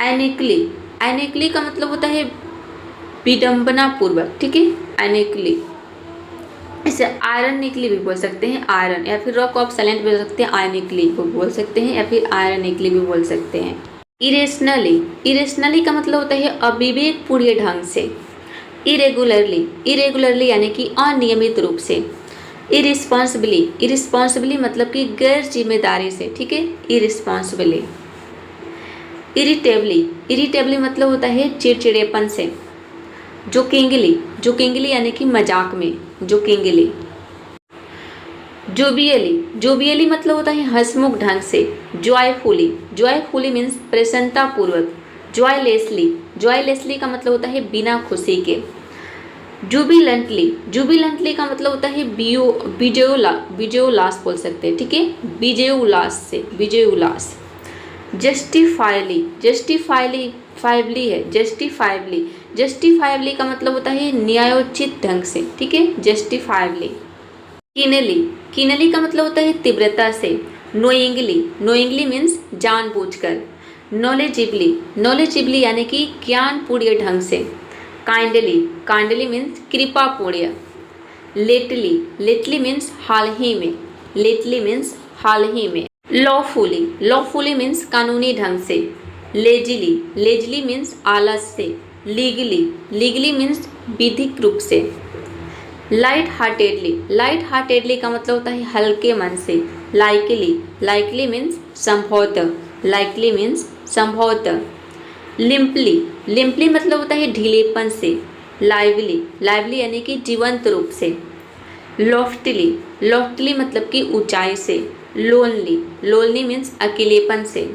एनिकली, एनिकली का मतलब होता है विडंबना पूर्वक, ठीक है, एनिकली। इसे आयरन निकली भी बोल सकते हैं, आयरन, या फिर रॉक ऑफ साइलेंट बोल सकते हैं, आयनिकली को बोल सकते हैं, या फिर आयरन निकली भी बोल सकते हैं। इरेशनली, इरेशनली का मतलब होता है अविवेकपूर्ण ढंग से। इरेगुलरली, इरेगुलरली यानी कि अनियमित रूप से। इरिस्पॉन्सिबली, इरिस्पॉन्सिबली मतलब कि गैर जिम्मेदारी से, ठीक है, इरिस्पॉन्सिबली। इरिटेबली, इरिटेबली मतलब होता है चिड़चिड़ेपन से। जोकिंगली, जोकिंगली यानी कि मजाक में, जोकिंगली। जोबियली, जोबियली मतलब होता है हंसमुख ढंग से। जॉयफुली, जॉयफुली मीन्स प्रसन्नतापूर्वक। जॉयलेसली, जॉयलेसली का मतलब होता है बिना खुशी के। जुबिलेंटली, जुबिलेंटली का मतलब होता है विजयोल्लास बोल सकते हैं, ठीक है, विजयोल्लास से, विजयोल्लास। जस्टिफाइली, जस्टिफाइबली है, जस्टिफाइबली, जस्टिफाइबली का मतलब होता है न्यायोचित ढंग से, ठीक है, जस्टिफाइबली। कीनली, कीनली का मतलब होता है तीव्रता से। नोइंगली, नोइंगली मीन्स जानबूझकर। नॉलेजिबली, नॉलेजिबली यानी कि ज्ञानपूर्ण ढंग से। काइंडली, काइंडली मीन्स कृपापूर्ण। लेटली, लेटली मीन्स हाल ही में। लेटली मीन्स हाल ही में। लॉफुली, लॉफुली मीन्स कानूनी ढंग से। लेजिली, लेजिली मीन्स आलस से। लीगली, लीगली मीन्स विधिक रूप से। लाइट हार्टेडली, लाइट हार्टेडली का मतलब होता है हल्के मन से। लाइकली, लाइकली मीन्स संभवतः। लाइकली मीन्स संभवतः। लिम्पली, लिम्पली मतलब होता है ढीलेपन से। लाइवली, लाइवली यानी कि जीवंत रूप से। लॉफ्टली, लॉफ्टली मतलब कि ऊंचाई से। लोनली, लोनली मीन्स अकेलेपन से।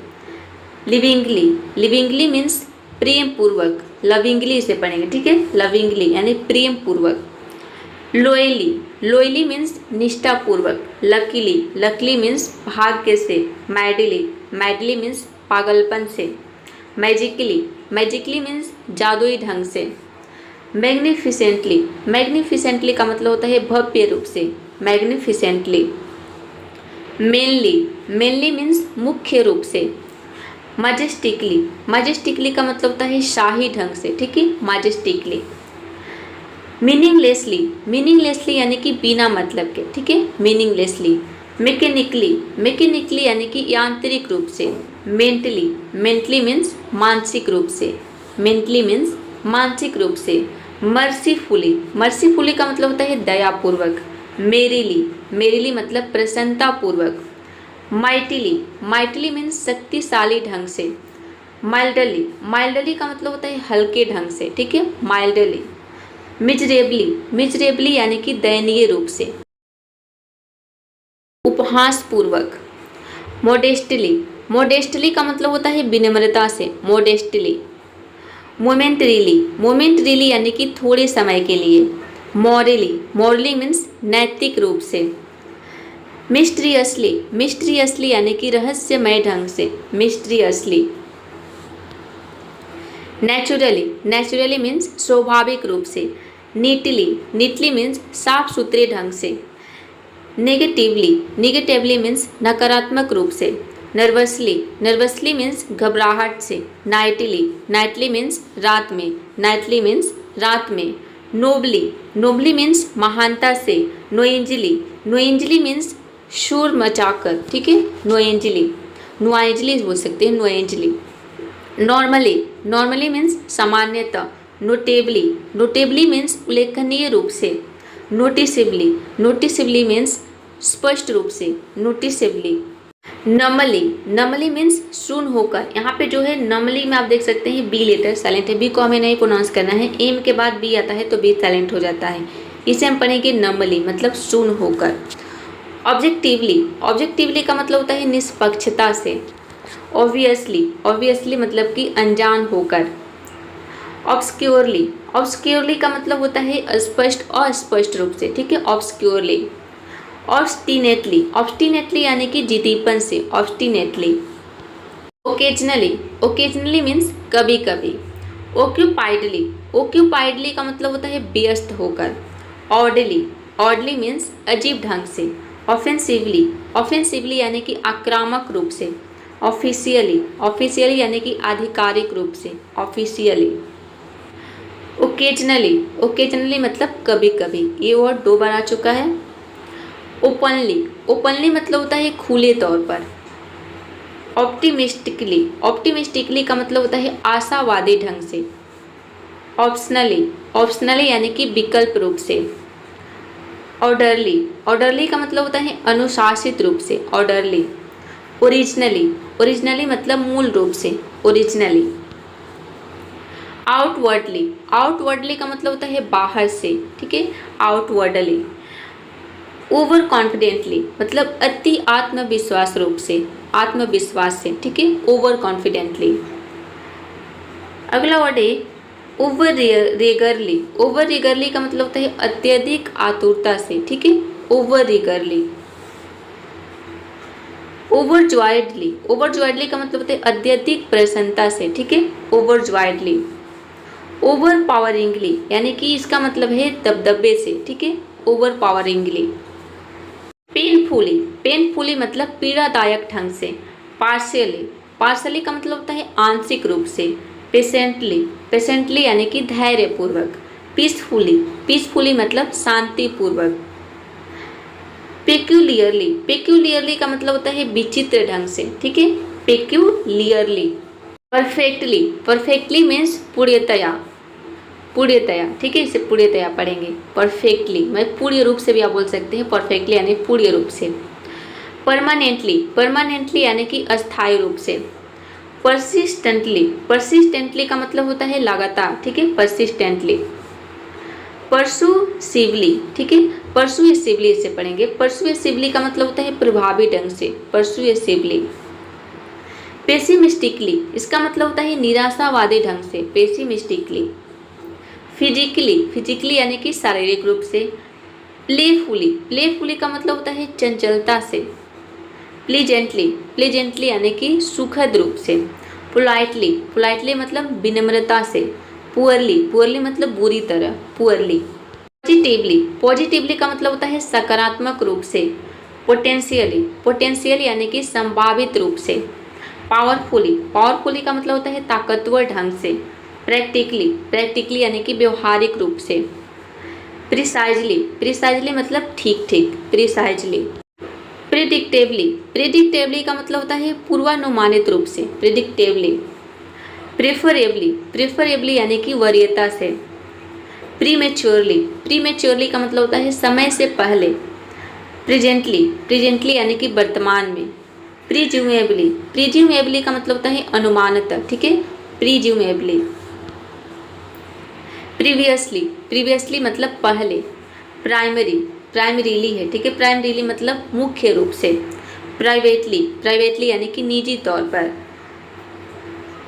लिविंगली, लिविंगली मीन्स प्रेम पूर्वक। लविंगली इसे पढ़ेंगे, ठीक है। लविंगली यानी प्रेम पूर्वक। लोयली, लोयली मीन्स निष्ठापूर्वक। लकीली, लकली मीन्स भाग्य से। मैडली, मैडली मीन्स पागलपन से। मैजिकली, मैजिकली मीन्स जादुई ढंग से। मैग्निफिसेंटली, मैग्निफिसेंटली का मतलब होता है भव्य रूप से। मैग्निफिसेंटली। मेनली, मेनली मीन्स मुख्य रूप से। मजेस्टिकली, मजेस्टिकली का मतलब होता है शाही ढंग से, ठीक है। मजेस्टिकली। मीनिंगलेसली, मीनिंगलेसली यानी कि बिना मतलब के, ठीक है। मीनिंगलेसली। मैकेनिकली, मैकेनिकली यानी कि यांत्रिक रूप से। मेंटली, मेंटली मीन्स मानसिक रूप से। मेंटली मीन्स मानसिक रूप से। मर्सीफुली, मर्सीफुली का मतलब होता है दयापूर्वक। मेरीली, मेरीली मतलब प्रसन्नतापूर्वक। माइटिली, माइटिली मीन्स शक्तिशाली ढंग से। माइल्डली, माइल्डली का मतलब होता है हल्के ढंग से, ठीक है। माइल्डली। मिजरेबली, मिजरेबली यानी कि दयनीय रूप से। उपहास पूर्वक। मोडेस्टली, मोडेस्टली का मतलब होता है विनम्रता से। मोडेस्टली। मोमेंटरीली, मोमेंटरीली यानी कि थोड़े समय के लिए। मॉरली, मॉरली मीन्स नैतिक रूप से। मिस्ट्रियसली, मिस्ट्रियसली यानी कि रहस्यमय ढंग से। मिस्ट्रियसली। नेचुरली, नेचुरली मीन्स स्वाभाविक रूप से। नीटली, नीटली मीन्स साफ सुथरे ढंग से। नेगेटिवली, नेगेटिवली मीन्स नकारात्मक रूप से। नर्वसली, नर्वसली मीन्स घबराहट से। नाइटली, नाइटली मीन्स रात में। नाइटली मीन्स रात में। नोबली, नोबली मीन्स महानता से। नोएंजली, नोएंजली मीन्स शोर मचाकर, ठीक है। नोएंजली, नोएंजली बोल सकते हैं। नोएंजली। नॉर्मली, नॉर्मली मीन्स सामान्यतः। नोटेबली, नोटेबली मीन्स उल्लेखनीय रूप से। नोटिसेबली, नोटिसेबली मीन्स स्पष्ट रूप से। नोटिसेबली। नमली, नमली मीन्स सुन होकर। यहाँ पे जो है नमली में आप देख सकते हैं बी लेटर साइलेंट है। बी को हमें नहीं प्रोनाउंस करना है। एम के बाद बी आता है तो बी साइलेंट हो जाता है। इसे हम पढ़ेंगे नमली मतलब सुन होकर। ऑब्जेक्टिवली, ऑब्जेक्टिवली का मतलब होता है निष्पक्षता से। ऑब्वियसली, ऑब्वियसली मतलब कि अनजान होकर। ऑब्सक्योरली, ऑब्सक्योरली का मतलब होता है स्पष्ट और अस्पष्ट रूप से, ठीक है। ऑब्सक्योरली। ऑब्स्टिनेटली, ऑब्स्टिनेटली यानी कि जिद्दीपन से। ऑब्स्टिनेटली। ओकेजनली, ओकेजनली मीन्स कभी कभी। ओक्यूपाइडली, ओक्यूपाइडली का मतलब होता है व्यस्त होकर। ऑडली, ऑडली मीन्स अजीब ढंग से। ऑफेंसिवली, ऑफेंसिवली यानी कि आक्रामक रूप से। ऑफिशियली, ऑफिशियली यानी कि आधिकारिक रूप से। ऑफिशियली। ओकेजनली, ओकेजनली मतलब कभी कभी। ये वर्ड 2 बार आ चुका है। ओपनली, ओपनली मतलब होता है खुले तौर पर। ऑप्टिमिस्टिकली, ऑप्टिमिस्टिकली का मतलब होता है आशावादी ढंग से। ऑप्शनली, ऑप्शनली यानी कि विकल्प रूप से। ऑर्डरली, ऑर्डरली का मतलब होता है अनुशासित रूप से। ऑर्डरली। ओरिजिनली, ओरिजिनली मतलब मूल रूप से। ओरिजिनली। आउटवर्डली, आउटवर्डली का मतलब होता है बाहर से, ठीक है। आउटवर्डली। ओवर कॉन्फिडेंटली मतलब अति आत्मविश्वास रूप से। आत्मविश्वास से, ठीक है। Over confidently. अगला वर्ड है ओवर रेगरली। ओवर रेगरली का मतलब होता है अत्यधिक आतुरता से, ठीक है। ओवर रेगरली। ओवरजॉयडली, ओवरजॉयडली का मतलब होता है अत्यधिक प्रसन्नता से, ठीक है। ओवरजॉयडली। ओवर पावरिंगली यानी कि इसका मतलब है दबदबे से, ठीक है। ओवर पावरिंगली। पेनफुली, पेनफुली मतलब पीड़ादायक ढंग से। पार्शियली, पार्शियली का मतलब होता है आंशिक रूप से। पेशेंटली, पेशेंटली यानी कि धैर्यपूर्वक। पीसफुली, पीसफुली मतलब शांतिपूर्वक। पेक्यूलियरली, पेक्यूलियरली का मतलब होता है विचित्र ढंग से, ठीक है, पेक्यूलियरली। परफेक्टली, परफेक्टली मीन्स पूर्णतया, पूर्णतया, ठीक है, इसे पूर्णतया पढ़ेंगे। परफेक्टली मैं पूर्ण रूप से भी आप बोल सकते हैं, परफेक्टली यानी पूर्ण रूप से। परमानेंटली, परमानेंटली यानी कि अस्थायी रूप से। परसिस्टेंटली, परसिस्टेंटली का मतलब होता है लगातार, ठीक है, परसिस्टेंटली। परसुसिवली, ठीक है, परसुएसिवली इसे पढ़ेंगे। परसुएसिवली का मतलब होता है प्रभावी ढंग से, परसुएसिवली। पेसिमिस्टिकली, इसका मतलब होता है निराशावादी ढंग से, पेसिमिस्टिकली। फिजिकली, फिजिकली यानी कि शारीरिक रूप से। प्लेफुली, प्लेफुली का मतलब होता है चंचलता से। प्लीजेंटली, प्लीजेंटली यानी कि सुखद रूप से। पोलाइटली, पोलाइटली मतलब विनम्रता से। पुअरली, पुअरली मतलब बुरी तरह, पुअरली। पॉजिटिवली, पॉजिटिवली का मतलब होता है सकारात्मक रूप से। पोटेंशियली, पोटेंशियली यानी कि संभावित रूप से। पावरफुली, पावरफुली का मतलब होता है ताकतवर ढंग से। प्रैक्टिकली, प्रैक्टिकली यानी कि व्यवहारिक रूप से। प्रिसाइजली, प्रिसाइजली मतलब ठीक ठीक, प्रिसाइजली। प्रिडिक्टेबली, प्रिडिक्टेबली का मतलब होता है पूर्वानुमानित रूप से, प्रिडिक्टेबली। प्रेफरेबली, प्रेफरेबली यानी कि वरीयता से। प्रीमेच्योरली, प्रीमेच्योरली का मतलब होता है समय से पहले। प्रेजेंटली, प्रेजेंटली यानी कि वर्तमान में। प्रीज्यूमेबली, प्रीज्यूमेबली का मतलब होता है अनुमानतः, ठीक है, प्रीज्यूमेबली। प्रीवियसली, प्रीवियसली मतलब पहले। प्राइमरी, प्राइमरीली है, ठीक है, प्राइमरीली मतलब मुख्य रूप से। प्राइवेटली, प्राइवेटली यानी कि निजी तौर पर।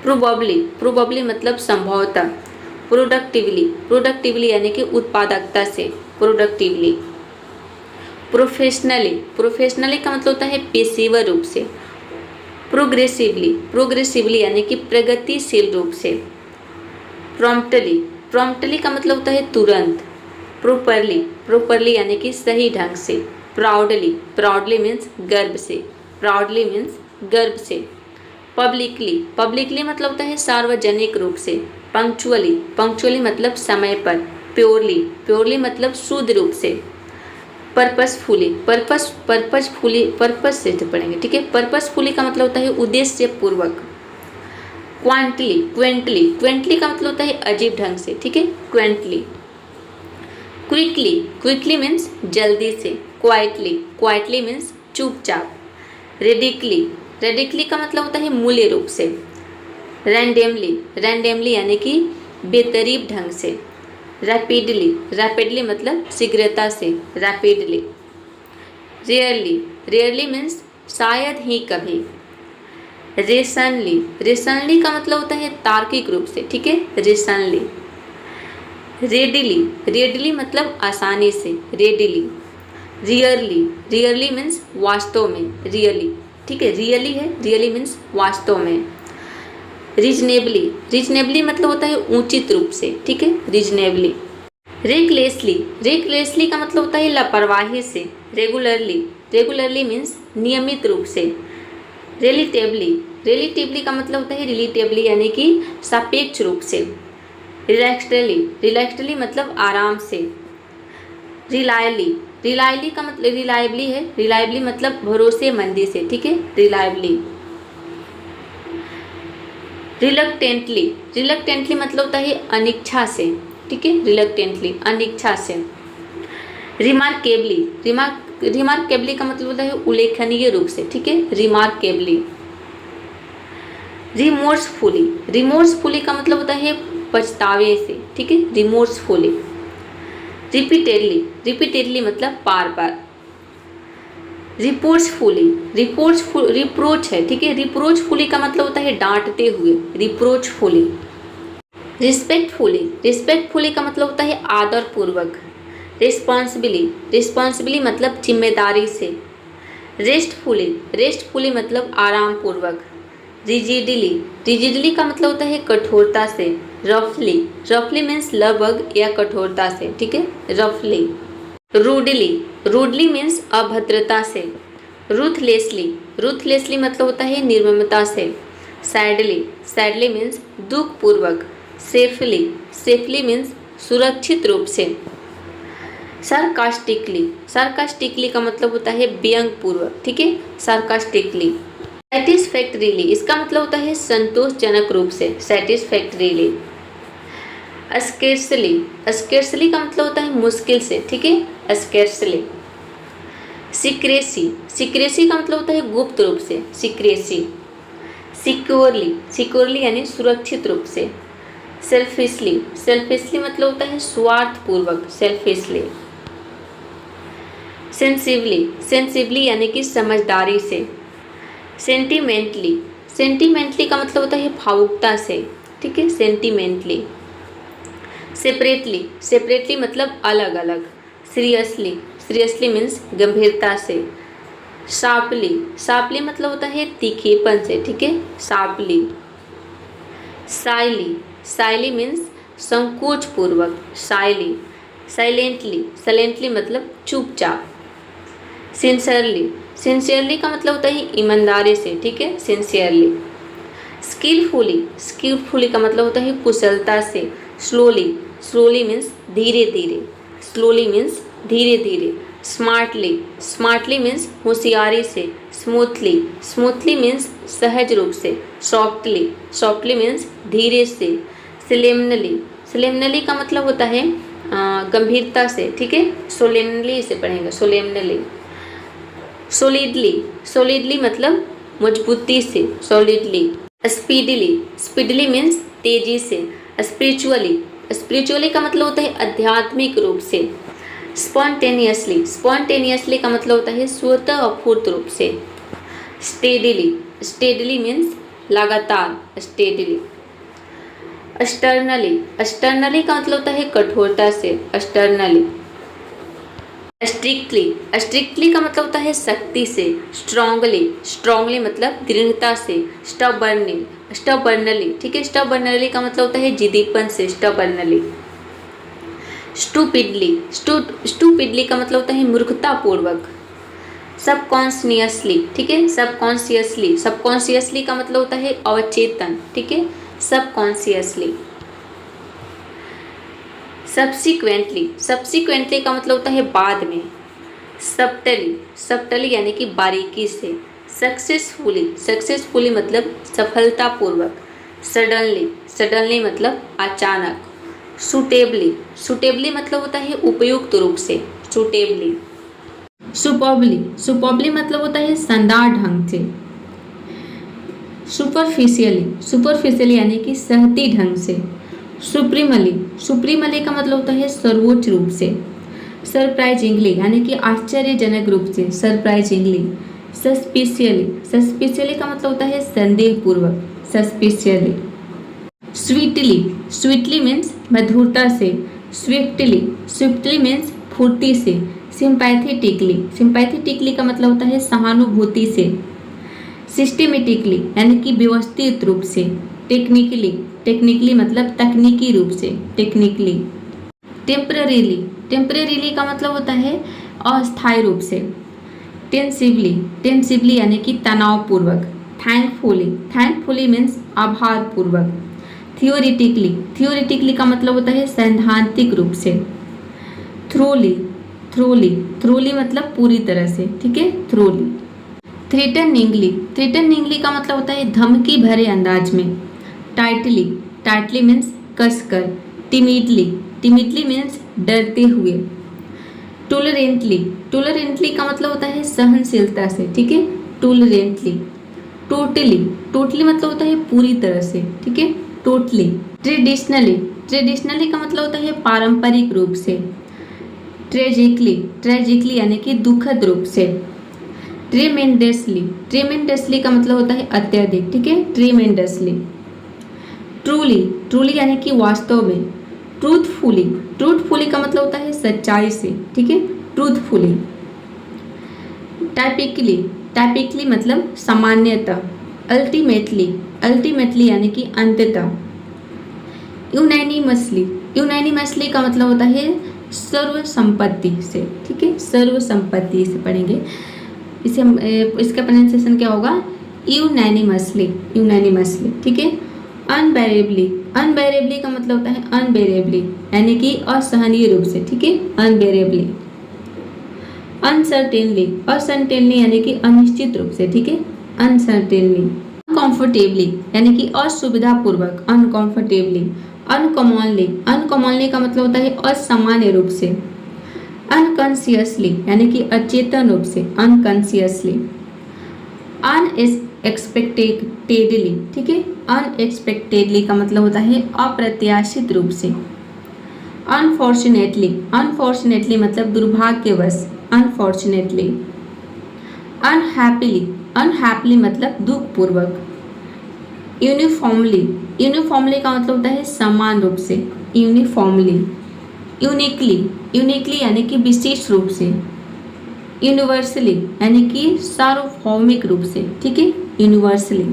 प्रोबेबली, प्रोबेबली मतलब संभवतः। प्रोडक्टिवली, प्रोडक्टिवली यानी कि उत्पादकता से, प्रोडक्टिवली। प्रोफेशनली, प्रोफेशनली का मतलब होता है पेशेवर रूप से। प्रोग्रेसिवली, प्रोग्रेसिवली यानी कि प्रगतिशील रूप से। प्रॉम्प्टली, प्रॉम्प्टली का मतलब होता है तुरंत। प्रोपरली, प्रोपरली यानी कि सही ढंग से। प्राउडली, प्राउडली मीन्स गर्व से, प्राउडली मीन्स गर्व से। पब्लिकली, पब्लिकली मतलब होता है सार्वजनिक रूप से। पंक्चुअली, पंक्चुअली मतलब समय पर। प्योरली, प्योरली मतलब शुद्ध रूप से। पर्पसफुली, पर्पसफुली, पर्पस से पढ़ेंगे, ठीक है, पर्पसफुली का मतलब होता है उद्देश्य पूर्वक। क्वांटली, क्वेंटली, क्वेंटली का मतलब होता है अजीब ढंग से, ठीक है, क्वेंटली। क्विकली, क्विकली मीन्स जल्दी से। क्वाइटली, क्वाइटली मीन्स चुपचाप। रेडिकली, रेडिकली का मतलब होता है मूल्य रूप से। रैंडमली, रैंडमली यानी कि बेतरतीब ढंग से। रैपिडली, रैपिडली मतलब शीघ्रता से, रैपिडली। रेयरली, रेयरली मीन्स शायद ही कभी। रेशनली, रेशनली का मतलब होता है तार्किक रूप से, ठीक है, रेशनली। रेडिली, रेडिली मतलब आसानी से, रेडिली। रियरली, रियरली मीन्स वास्तव में, रियली, ठीक है, रियली है, रियली मीन्स वास्तव में। रीजनेबली, रीजनेबली मतलब होता है उचित रूप से, ठीक है, रीजनेबली। रेकलेसली, रेकलेसली का मतलब होता है लापरवाही से। रेगुलरली, रेगुलरली मीन्स नियमित रूप से। रिलेटिवली, रिलेटिवली का मतलब होता है रिलेटिवली यानी कि सापेक्ष रूप से। रिलैक्सडली, रिलैक्सडली मतलब आराम से। रिलायली, रिलायली का मतलब रिलायबली है, रिलायबली मतलब भरोसेमंदी से, ठीक है, रिलायबली। रिलक्टेंटली, रिलक्टेंटली मतलब होता है अनिच्छा से, ठीक है, रिलक्टेंटली अनिच्छा से। रिमार्केबली, रिमार्केबली का मतलब होता है उल्लेखनीय रूप से, ठीक है, रिमार्केबली। रिमोर्सफुली, रिमोर्सफुली का मतलब होता है पछतावे से, ठीक है, रिमोर्सफुली। रिपीटेडली, रिपीटेडली मतलब बार बार। रिप्रोचफुली, रिप्रोच है, ठीक है, रिप्रोचफुली का मतलब होता है डांटते हुए, रिप्रोचफुली। रिस्पेक्टफुली, रिस्पेक्टफुली का मतलब होता है आदर पूर्वक। रिस्पॉन्सिबली, रिस्पॉन्सिबली मतलब जिम्मेदारी से। रेस्टफुली, रेस्टफुली मतलब आराम पूर्वक। रिजिडली, रिजिडली का मतलब होता है कठोरता से। रफली, रफली मीन्स लगभग या कठोरता से, ठीक है, रफली। रूडली, रूडली मीन्स अभद्रता से। रूथलेसली, रूथलेसली मतलब होता है निर्ममता से। सैडली, सैडली मीन्स दुख पूर्वक। सेफली, सेफली मीन्स सुरक्षित रूप से। सार्कास्टिकली, सार्कास्टिकली का मतलब होता है व्यंग पूर्वक, ठीक है, सार्कास्टिकली। सेटिस्फैक्टरीली, इसका मतलब होता है संतोषजनक रूप से, सेटिस्फैक्टरीली। स्केर्सली, स्केर्सली का मतलब होता है मुश्किल से, ठीक है, स्केर्सली। सिक्रेसी, सिक्रेसी का मतलब होता है गुप्त रूप से, सिक्रेसी। सिक्योरली, सिक्योरली यानी सुरक्षित रूप से। सेल्फिशली, सेल्फिशली मतलब होता है स्वार्थपूर्वक, सेल्फिशली। सेंसिवली, सेंसिवली यानी कि समझदारी से। सेंटिमेंटली, सेंटिमेंटली का मतलब होता है भावुकता से, ठीक है, सेंटिमेंटली। सेपरेटली, सेपरेटली मतलब अलग अलग। सीरियसली, सीरियसली मीन्स गंभीरता से। शार्पली, शार्पली मतलब होता है तीखेपन से, ठीक है, शार्पली। साइली, साइली मीन्स संकोच पूर्वक, साइली। साइलेंटली, साइलेंटली मतलब चुपचाप। सिंसियरली, सिंसियरली का मतलब होता है ईमानदारी से, ठीक है, सिंसियरली। स्किलफुली, स्किलफुली का मतलब होता है कुशलता से। स्लोली, स्लोली मीन्स धीरे धीरे, स्लोली मीन्स धीरे धीरे। स्मार्टली, स्मार्टली मीन्स होशियारी से। स्मूथली, स्मूथली मीन्स सहज रूप से। सॉफ्टली, सॉफ्टली मीन्स धीरे से। सोलेमनली, सोलेमनली का मतलब होता है गंभीरता से, ठीक है, सोलेमनली से पढ़ेंगे, सोलेमनली। सोलिडली, सोलिडली मतलब मजबूती से, सॉलिडली। स्पीडली, स्पीडली मीन्स तेजी से। स्पिरिचुअली, स्पिरिचुअली का मतलब होता है आध्यात्मिक रूप से। स्पॉन्टेनियसली, स्पॉन्टेनियसली का मतलब होता है स्वतः स्फूर्त रूप से। स्टेडली, स्टेडली मीन्स लगातार, स्टेडली। एक्सटर्नली, एक्सटर्नली का मतलब होता है कठोरता से, एक्सटर्नली। स्ट्रिक्टली, स्ट्रिक्टली का मतलब होता है सख्ती से। स्ट्रांगली, स्ट्रांगली मतलब दृढ़ता से। स्टबर्नली, स्टबर्नली, ठीक है, स्टबर्नली का मतलब होता है जिद्दीपन से, स्टबर्नली। स्टूपिडली, स्टूपिडली का मतलब होता है मूर्खतापूर्वक। सबकॉन्शियसली, ठीक है, सबकॉन्शियसली, सबकॉन्शियसली का मतलब होता है अवचेतन, ठीक है, सबकॉन्शियसली। सब्सिक्वेंटली, सब्सिक्वेंटली का मतलब होता है बाद में। सब्टली, सब्टली यानी कि बारीकी से। सक्सेसफुली, सक्सेसफुली मतलब सफलतापूर्वक। सडनली, सडनली मतलब अचानक। सूटेबली, सूटेबली मतलब होता है उपयुक्त रूप से, सूटेबली। सुपरबली, सुपरबली मतलब होता है शानदार ढंग से। सुपरफिशियली, सुपरफिशियली यानी कि सहती ढंग से। सुप्रीमली, सुप्रीमली का मतलब होता है सर्वोच्च रूप से। सरप्राइजिंगली यानी कि आश्चर्यजनक रूप से, सरप्राइजिंगली। सस्पिशियली, सस्पिशियली का मतलब होता है संदेहपूर्वक, सस्पिशियली। स्वीटली, स्वीटली मीन्स मधुरता से। स्विफ्टली, स्विफ्टली मीन्स फुर्ती से। सिंपैथेटिकली, सिंपैथेटिकली का मतलब होता है सहानुभूति से। सिस्टेमेटिकली यानी कि व्यवस्थित रूप से। टेक्निकली, टेक्निकली मतलब तकनीकी रूप से, टेक्निकली। टेम्परेरीली, टेम्परेरीली का मतलब होता है अस्थायी रूप से। टेंसिवली, टेंसिवली यानी कि तनावपूर्वक। थैंकफुली, थैंकफुली मीन्स आभारपूर्वक। थियोरिटिकली, थियोरिटिकली का मतलब होता है सैद्धांतिक रूप से। थ्रोली, थ्रोली, थ्रोली मतलब पूरी तरह से, ठीक है, थ्रोली। थ्रेटनिंगली, थ्रेटनिंगली का मतलब होता है धमकी भरे अंदाज में। टाइटली, टाइटली मीन्स कसकर। टिमिडली, टिमिडली मीन्स डरते हुए। टोलरेंटली, टोलरेंटली का मतलब होता है सहनशीलता से, ठीक है, टोलरेंटली। टोटली, टोटली मतलब होता है पूरी तरह से, ठीक है, टोटली। ट्रेडिशनली, ट्रेडिशनली का मतलब होता है पारंपरिक रूप से। ट्रेजिकली, ट्रेजिकली यानी कि दुखद रूप से। ट्रेमेंडसली, ट्रेमेंडसली का मतलब होता है अत्यधिक, ठीक है, ट्रेमेंडसली। ट्रूली, ट्रूली यानी कि वास्तव में। ट्रूथफुली, ट्रूथफुली का मतलब होता है सच्चाई से, ठीक है, ट्रूथफुली। टाइपिकली, टाइपिकली मतलब सामान्यतः। अल्टीमेटली, अल्टीमेटली यानी कि अंततः। यूनानिमसली, यूनानिमसली का मतलब होता है सर्वसम्मति से, ठीक है, यूनानिमसली। सर्वसम्पत्ति से, ठीक है, सर्वसम्पत्ति से पढ़ेंगे। इसे हम इसका प्रोनाउंसिएशन क्या होगा, यूनैनिमसली, यूनैनिमसली, ठीक है। अनबेरेबली, अनबेरेबली का मतलब होता है अनबेरेबली यानी कि असहनीय रूप से, ठीक है, अनबेरेबली। अनसर्टेनली, असर्टेनली यानी कि अनिश्चित रूप से, ठीक है, अनसर्टेनली। अनकंफर्टेबली यानी कि असुविधापूर्वक, अनकंफर्टेबली। अनकॉमनली, अनकॉमनली का मतलब होता है असामान्य रूप से। अनकॉन्शियसली यानी कि अचेतन रूप से, अनकॉन्शियसली। अनएक्सपेक्टेडली, ठीक है, अनएक्सपेक्टेडली का मतलब होता है अप्रत्याशित रूप से। अनफॉर्चुनेटली, अनफॉर्चुनेटली मतलब दुर्भाग्यवश, अनफॉर्चुनेटली। अनहैप्पीली, अनहैप्पीली मतलब दुखपूर्वक। यूनिफॉर्मली, यूनिफॉर्मली का मतलब होता है समान रूप से, यूनिफॉर्मली। यूनिकली, यूनिकली यानी कि विशेष रूप से। यूनिवर्सली यानी कि सार्वभौमिक रूप से, ठीक है, यूनिवर्सली।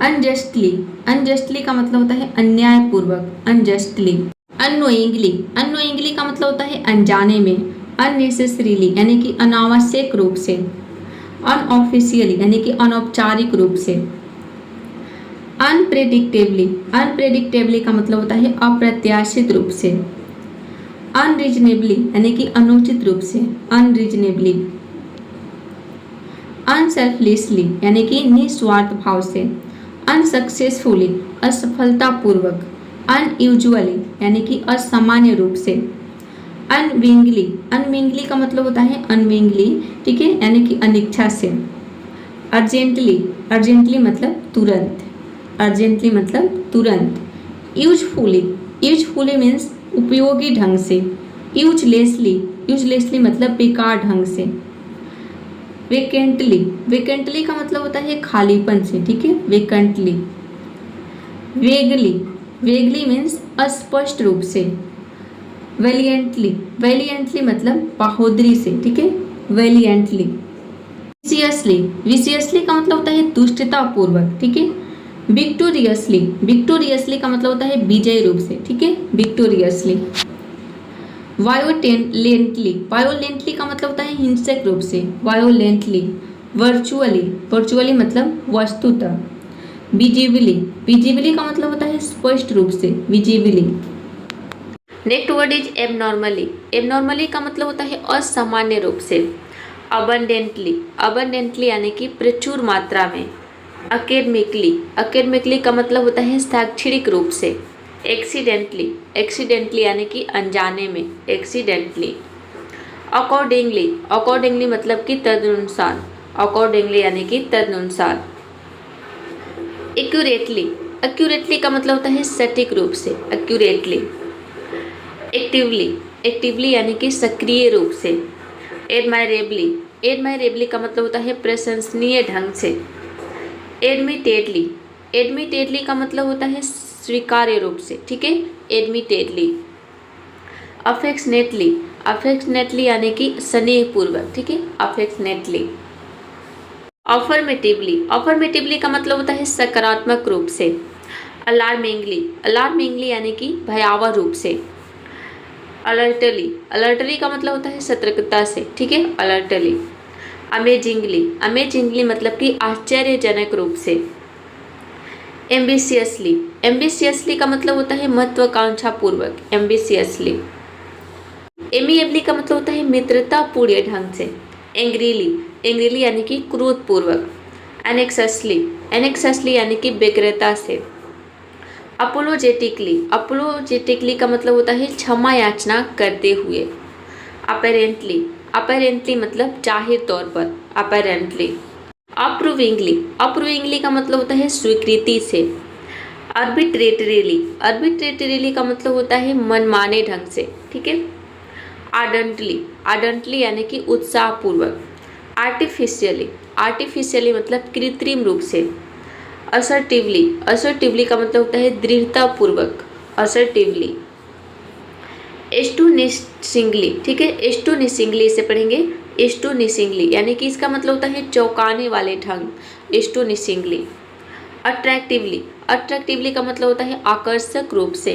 अनजस्टली, अनजस्टली का मतलब होता है अन्यायपूर्वक, अनजस्टली। अननोइंगली, अननोइंगली का मतलब होता है अनजाने में। अननेसेसरीली यानी कि अनावश्यक रूप से। अनऑफिशियली यानी कि अनौपचारिक रूप से। अनप्रेडिक्टेबली, अनप्रेडिक्टेबली का मतलब होता है अप्रत्याशित रूप से। अनरीजनेबली यानी कि अनुचित रूप से, अनरीजनेबली। अनसेल्फलेसली यानी कि निस्वार्थ भाव से। अनसक्सेसफुली, असफलतापूर्वक। अनयूजुअली यानी कि असामान्य रूप से। अनविंगली, अनविंगली का मतलब होता है अनविंगली, ठीक है, यानी कि अनिच्छा से। अर्जेंटली, अर्जेंटली मतलब तुरंत, अर्जेंटली मतलब तुरंत। यूजफुली, यूजफुली मीन्स उपयोगी ढंग से। यूजलेसली, यूजलेसली मतलब बेकार ढंग से। वेकेंटली, वेकेंटली का मतलब होता है खालीपन से, ठीक है, वेकेंटली। वेगली, वेगली मीन्स अस्पष्ट रूप से। वेलिएंटली, वेलिएंटली मतलब बहादुरी से, ठीक है, वेलिएंटली। विशियसली, विशियसली का मतलब होता है दुष्टता पूर्वक, ठीक है। विक्टोरियसली, विक्टोरियसली का मतलब होता है विजय रूप से, ठीक है, विक्टोरियसली। वायोलेंटली, वायोलेंटली का मतलब होता है हिंसक रूप से, वायोलेंटली। वर्चुअली, वर्चुअली मतलब वस्तुतः। विजिबली, विजिबली का मतलब होता है स्पष्ट रूप से, visibly. Next word is abnormally, abnormally का मतलब होता है असामान्य रूप से। अबंडेंटली, अबंडेंटली यानी कि प्रचुर मात्रा में। अकेडमिकली, अकेडमिकली का मतलब होता है शैक्षणिक रूप से। एक्सीडेंटली, एक्सीडेंटली यानी कि अनजाने में, एक्सीडेंटली। अकॉर्डिंगली, अकॉर्डिंगली मतलब कि तदनुसार, अकॉर्डिंगली यानी कि तदनुसार। एक्यूरेटली, एक्यूरेटली का मतलब होता है सटीक रूप से, एक्यूरेटली। एक्टिवली, एक्टिवली यानी कि सक्रिय रूप से। एडमायरेबली, एडमायरेबली का मतलब होता है प्रशंसनीय ढंग से। एडमिटेडली, एडमिटेडली का मतलब होता है स्वीकार्य रूप से, ठीक है, एडमिटेडली। अफेक्शनेटली, अफेक्शनेटली यानी कि स्नेहपूर्वक, ठीक है, अफेक्शनेटली। अफर्मेटिवली, अफर्मेटिवली का मतलब होता है सकारात्मक रूप से। अलार्मिंगली, अलार्मिंगली यानी कि भयावह रूप से। अलर्टली, अलर्टली का मतलब होता है सतर्कता से, ठीक है, अलर्टली। अमेजिंगली, अमेजिंगली मतलब कि आश्चर्यजनक रूप से। एम्बिशियसली, एम्बिशियसली का मतलब होता है महत्वाकांक्षा पूर्वक, एम्बिशियसली। एमिएबली का मतलब होता है मित्रतापूर्ण ढंग से। एंग्रीली, एंग्रीली यानी कि क्रोधपूर्वक। एनेक्ससली, एनेक्ससली यानी कि व्यग्रता से। अपोलोजेटिकली, अपोलोजेटिकली का मतलब होता है क्षमा याचना करते हुए। अपेरेंटली, अपेरेंटली मतलब जाहिर तौर पर, अपेरेंटली। अप्रूविंगली, अप्रूविंगली का मतलब होता है स्वीकृति से। आर्बिट्रेटरीली, आर्बिट्रेटरीली का मतलब होता है मनमाने ढंग से, ठीक है। आर्डेंटली, आर्डेंटली यानी कि उत्साहपूर्वक। आर्टिफिशियली, आर्टिफिशियली मतलब कृत्रिम रूप से। असर्टिवली, असर्टिवली का मतलब होता है दृढ़तापूर्वक, असर्टिवली। एस्टोनिशिंगली, ठीक है, एस्टोनिशिंगली इसे पढ़ेंगे, एस्टोनिशिंगली यानी कि इसका मतलब होता है चौंकाने वाले ढंग, एस्टोनिशिंगली। अट्रैक्टिवली, अट्रैक्टिवली का मतलब होता है आकर्षक रूप से।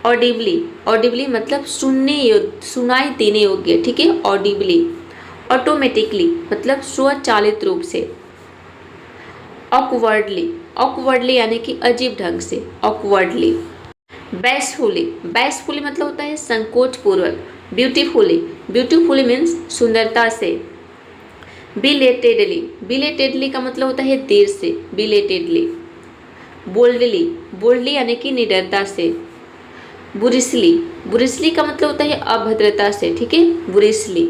ऑडिबली, ऑडिबली मतलब सुनने योग्य, सुनाई देने योग्य, ठीक है, ऑडिबली। ऑटोमेटिकली मतलब स्वचालित रूप से। ऑकवर्डली, ऑकवर्डली यानी कि अजीब ढंग से, ऑकवर्डली। बेस्टफुली, बेस्टफुली मतलब होता है संकोच पूर्वक। ब्यूटीफुली, ब्यूटीफुली मीन्स सुंदरता से। बिलेटेडली, बिलेटेडली का मतलब होता है देर से, बिलेटेडली। बोल्डली, बोल्डली यानी कि निडरता से। बुरिसली, बुरिसली का मतलब होता है अभद्रता से, ठीक है, बुरिसली।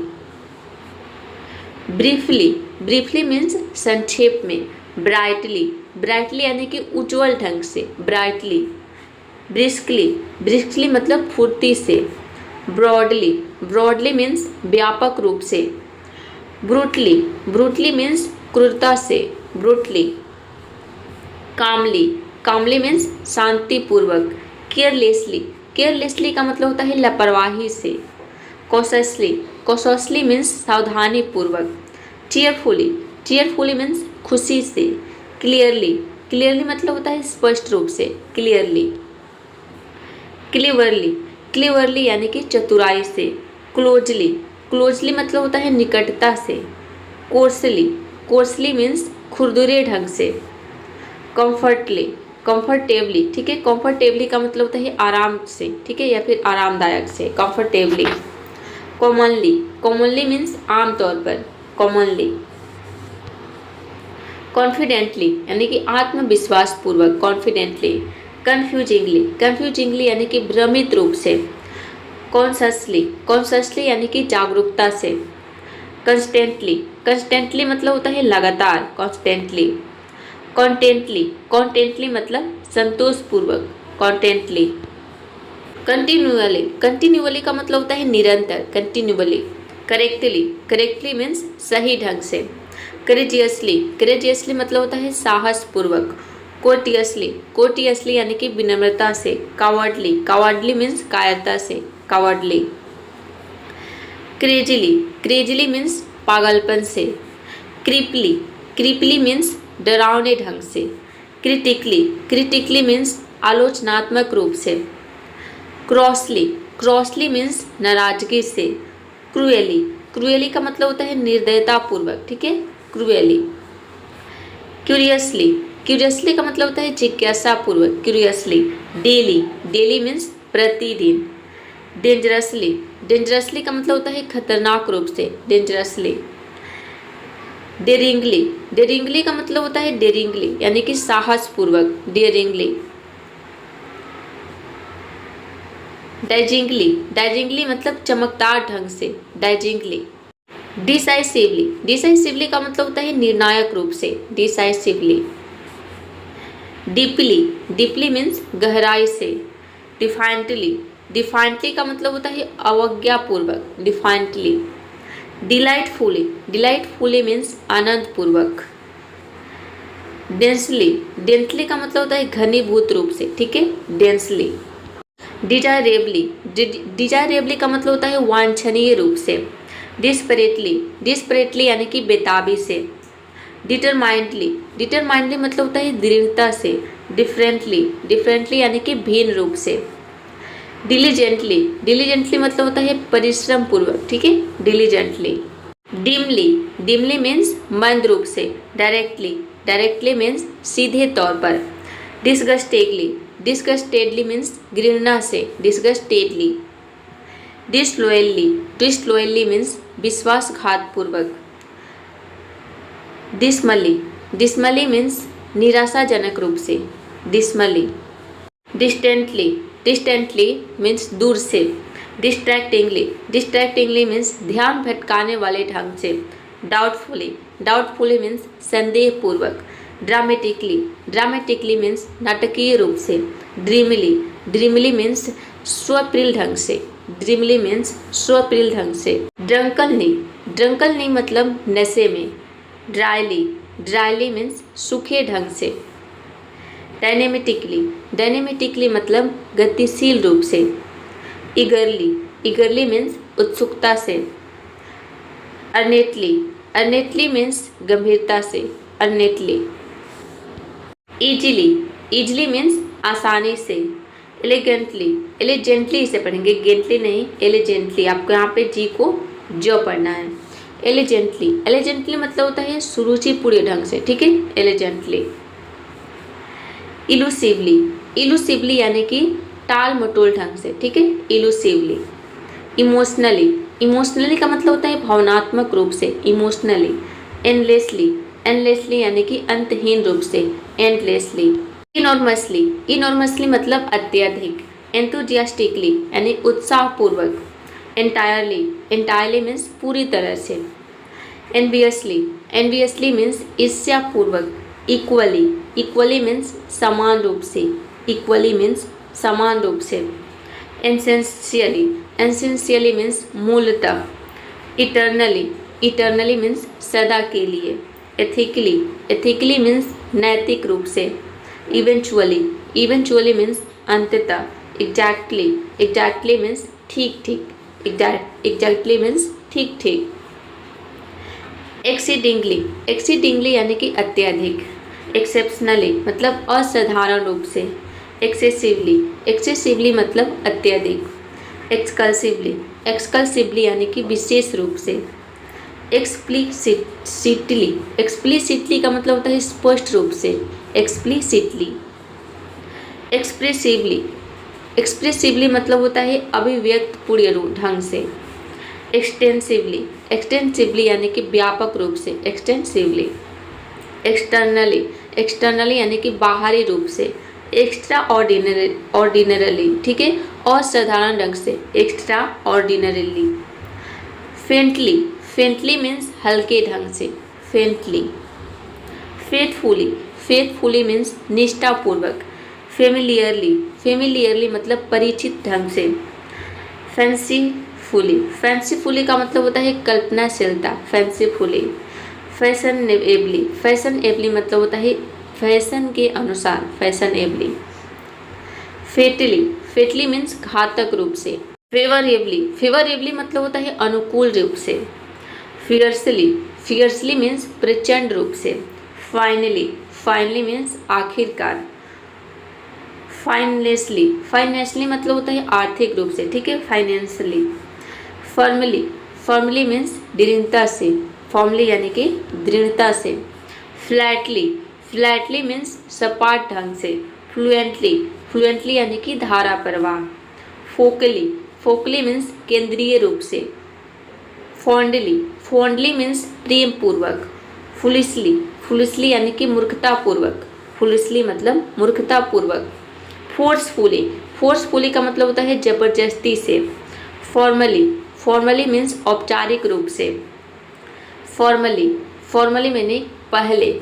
ब्रीफली, ब्रीफली मीन्स संक्षेप में। ब्राइटली, ब्राइटली यानी कि उज्जवल ढंग से, ब्राइटली। ब्रिस्कली, ब्रिस्कली मतलब फुर्ती से। ब्रॉडली, ब्रॉडली मीन्स व्यापक रूप से। ब्रूटली, ब्रूटली मीन्स क्रूरता से, ब्रूटली। कामली, कामली मीन्स शांतिपूर्वक। केयरलेसली, केयरलेसली का मतलब होता है लापरवाही से। कॉशसली, कॉशसली मीन्स सावधानी पूर्वक। चीयरफुली, चीयरफुली मीन्स खुशी से। क्लियरली, क्लियरली मतलब होता है स्पष्ट रूप से, क्लियरली। क्लीवरली, क्लीवरली यानी कि चतुराई से। क्लोजली, क्लोजली मतलब होता है निकटता से। कोर्सली, कोर्सली मीन्स खुरदुरे ढंग से। कंफर्टली, कंफर्टेबली, ठीक है, कंफर्टेबली का मतलब होता है आराम से, ठीक है, या फिर आरामदायक से, कंफर्टेबली। कॉमनली, कॉमनली मीन्स आमतौर पर, कॉमनली। कॉन्फिडेंटली यानी कि आत्मविश्वास पूर्वक, कॉन्फिडेंटली। कन्फ्यूजिंगली, कन्फ्यूजिंगली यानी कि भ्रमित रूप से। कॉन्शसली, कॉन्शसली यानी कि जागरूकता से। कंस्टेंटली, कंस्टेंटली मतलब होता है लगातार, कॉन्स्टेंटली। कॉन्टेंटली, कॉन्टेंटली मतलब संतोषपूर्वक, कॉन्टेंटली। कंटिन्यूअली, कंटिन्यूअली का मतलब होता है निरंतर, कंटिन्यूअली। करेक्टली, करेक्टली मीन्स सही ढंग से। करेजियसली, करेजियसली मतलब होता है साहसपूर्वक। कोर्टियसली, कोर्टियसली यानी कि विनम्रता से। कावर्डली, कावर्डली मीन्स कायरता से, कावर्डली। क्रेजिली, क्रेजिली मीन्स पागलपन से। क्रीपली, क्रीपली मीन्स डरावने ढंग से। क्रिटिकली, क्रिटिकली मीन्स आलोचनात्मक रूप से। क्रॉसली, क्रॉसली मीन्स नाराजगी से। क्रूएली, क्रूएली का मतलब होता है निर्दयता पूर्वक, ठीक है, क्रूएली। क्यूरियसली, क्यूरियसली का मतलब होता है जिज्ञासा पूर्वक, क्यूरियसली। डेली, डेली मीन्स प्रतिदिन। डेंजरसली, डेंजरसली का मतलब होता है खतरनाक रूप से, डेंजरसली। डेरिंगली, डेरिंगली का मतलब होता है डेरिंगली यानी कि साहसपूर्वक, डेरिंगली। डाइजिंगली, डाइजिंगली मतलब चमकदार ढंग से, डाइजिंगली। डिसाइसिवली, डिसाइसिवली का मतलब होता है निर्णायक रूप से, डिसाइसिवली। डीपली, डीपली मीन्स गहराई से। डिफाइंटली, डिफाइंटली का मतलब होता है अवज्ञापूर्वक, डिफाइंटली। Delightfully, delightfully means आनंदपूर्वक। Densely, densely का मतलब होता है घनीभूत रूप से, ठीक है, डेंसली। डिजायरेबली, डिजायरेबली का मतलब होता है वांछनीय रूप से। डिस्परेटली, डिस्परेटली यानी कि बेताबी से। डिटरमाइंडली, डिटरमाइंडली मतलब होता है दृढ़ता से। डिफरेंटली, डिफरेंटली यानी कि भिन्न रूप से। डिलीजेंटली, डिलीजेंटली मतलब होता है परिश्रम पूर्वक, ठीक है, डिलीजेंटली। डिमली, डिमली मीन्स मंद रूप से। डायरेक्टली, डायरेक्टली मीन्स सीधे तौर पर। डिस्गस्टेडली, डिस्गस्टेडली मीन्स घृणा से, डिस्गस्टेडली। डिसलॉयली, डिसलॉयली मीन्स विश्वासघात पूर्वक। डिसमली, डिसमली मीन्स निराशाजनक रूप से, डिसमली। डिस्टेंटली, डिस्टेंटली मीन्स दूर से। डिस्ट्रैक्टिंगली, डिस्ट्रैक्टिंगली मीन्स ध्यान भटकाने वाले ढंग से। डाउटफुली, डाउटफुली मीन्स संदेहपूर्वक। ड्रामेटिकली, ड्रामेटिकली मीन्स नाटकीय रूप से। ड्रीमली, ड्रीमली मीन्स स्वप्रिल ढंग से, ड्रीमली मीन्स स्वप्रिल ढंग से। ड्रंकनली, ड्रंकनली मतलब नशे में। ड्राइली, ड्राइली मीन्स सूखे ढंग से। डायनेमेटिकली, डायनेमेटिकली मतलब गतिशील रूप से। ईगरली, ईगरली मीन्स उत्सुकता से। अर्नेटली, अर्नेटली मीन्स गंभीरता से, अर्नेटली। इजीली, इजली मीन्स आसानी से। एलिगेंटली, एलिजेंटली इसे पढ़ेंगे, गेंटली नहीं, एलिजेंटली। आपको यहाँ पे जी को जो पढ़ना है। एलिजेंटली, एलिजेंटली मतलब होता है सुरुचिपूर्ण ढंग से, ठीक है, एलिजेंटली। इलूसिवली, इलूसिवली यानी कि टाल मटोल ढंग से, ठीक है, इलूसिवली। इमोशनली, इमोशनली का मतलब होता है भावनात्मक रूप से, इमोशनली। एंडलेसली, एंडलेसली यानी कि अंतहीन रूप से, एंडलेसली। इनॉर्मसली, इनॉर्मसली मतलब अत्यधिक। एंथुजियास्टिकली यानी उत्साहपूर्वक। एंटायरली, एंटायरली मीन्स पूरी तरह से। एनवियसली, एनवियसली मीन्स ईर्ष्यापूर्वक। इक्वली, इक्वली मीन्स समान रूप से, इक्वली मीन्स समान रूप से। एसेंशियली, एसेंशियली मीन्स मूलतः। इटर्नली, इटर्नली मीन्स सदा के लिए। एथिकली, एथिकली मीन्स नैतिक रूप से। इवेंचुअली, इवेंचुअली मीन्स अंततः। एग्जैक्टली, एग्जैक्टली मीन्स ठीक ठीक, एग्जैक्टली मीन्स ठीक ठीक। एक्सीडिंगली, एक्सीडिंगली यानी कि अत्यधिक। एक्सेप्शनली मतलब असाधारण रूप से। एक्सेसिवली, एक्सेसिवली मतलब अत्यधिक। एक्सकल्सिवली, एक्सकल्सिवली यानी कि विशेष रूप से। एक्सप्लिसिटली, एक्सप्लिसिटली का मतलब होता है स्पष्ट रूप से, एक्सप्लिसिटली। एक्सप्रेसिवली, एक्सप्रेसिवली मतलब होता है अभिव्यक्त पूर्ण ढंग से। एक्सटेंसिवली, एक्सटेंसिवली यानी कि व्यापक रूप से, एक्सटेंसिवली। एक्सटर्नली, एक्सटर्नली यानी कि बाहरी रूप से। एक्स्ट्रा ऑर्डिनरी, ऑर्डिनरली, ठीक है, असाधारण ढंग से, extra ordinarily. Faintly, faintly means हल्के ढंग से, फेंटली। फेथफुली, फेथफुली मीन्स निष्ठापूर्वक। फेमिलियरली, फेमिलियरली मतलब परिचित ढंग से। फैंसीफुली, फैंसीफुली का मतलब होता है कल्पनाशीलता, फैंसीफुली। फैशनेबली, फैशनेबली मतलब होता है फैशन के अनुसार, फैशनेबली। फेटली, फेटली मीन्स घातक रूप से। फेवरेबली, फेवरेबली मतलब होता है अनुकूल रूप से। फियर्सली, फियर्सली मीन्स प्रचंड रूप से। फाइनली, फाइनली मीन्स आखिरकार। फाइनेंशली, फाइनेंशली मतलब होता है आर्थिक रूप से, ठीक है, फाइनेंशियली। फर्मली, फर्मली मीन्स दृढ़ता से, फॉर्मली यानी कि दृढ़ता से। फ्लैटली, फ्लैटली मीन्स सपाट ढंग से। फ्लुएंटली, फ्लुएंटली यानी कि धारा प्रवाह। फोकली, फोकली मीन्स केंद्रीय रूप से। फॉन्डली, फॉन्डली मीन्स प्रेम पूर्वक। फुलिशली, फुलिशली यानी कि मूर्खतापूर्वक, फुलिशली मतलब मूर्खतापूर्वक। फोर्सफुली, फोर्सफुली का मतलब होता है जबरदस्ती से। फॉर्मली, फॉर्मली मीन्स औपचारिक रूप से। फॉर्मली, फॉर्मली मीनिंग पहले।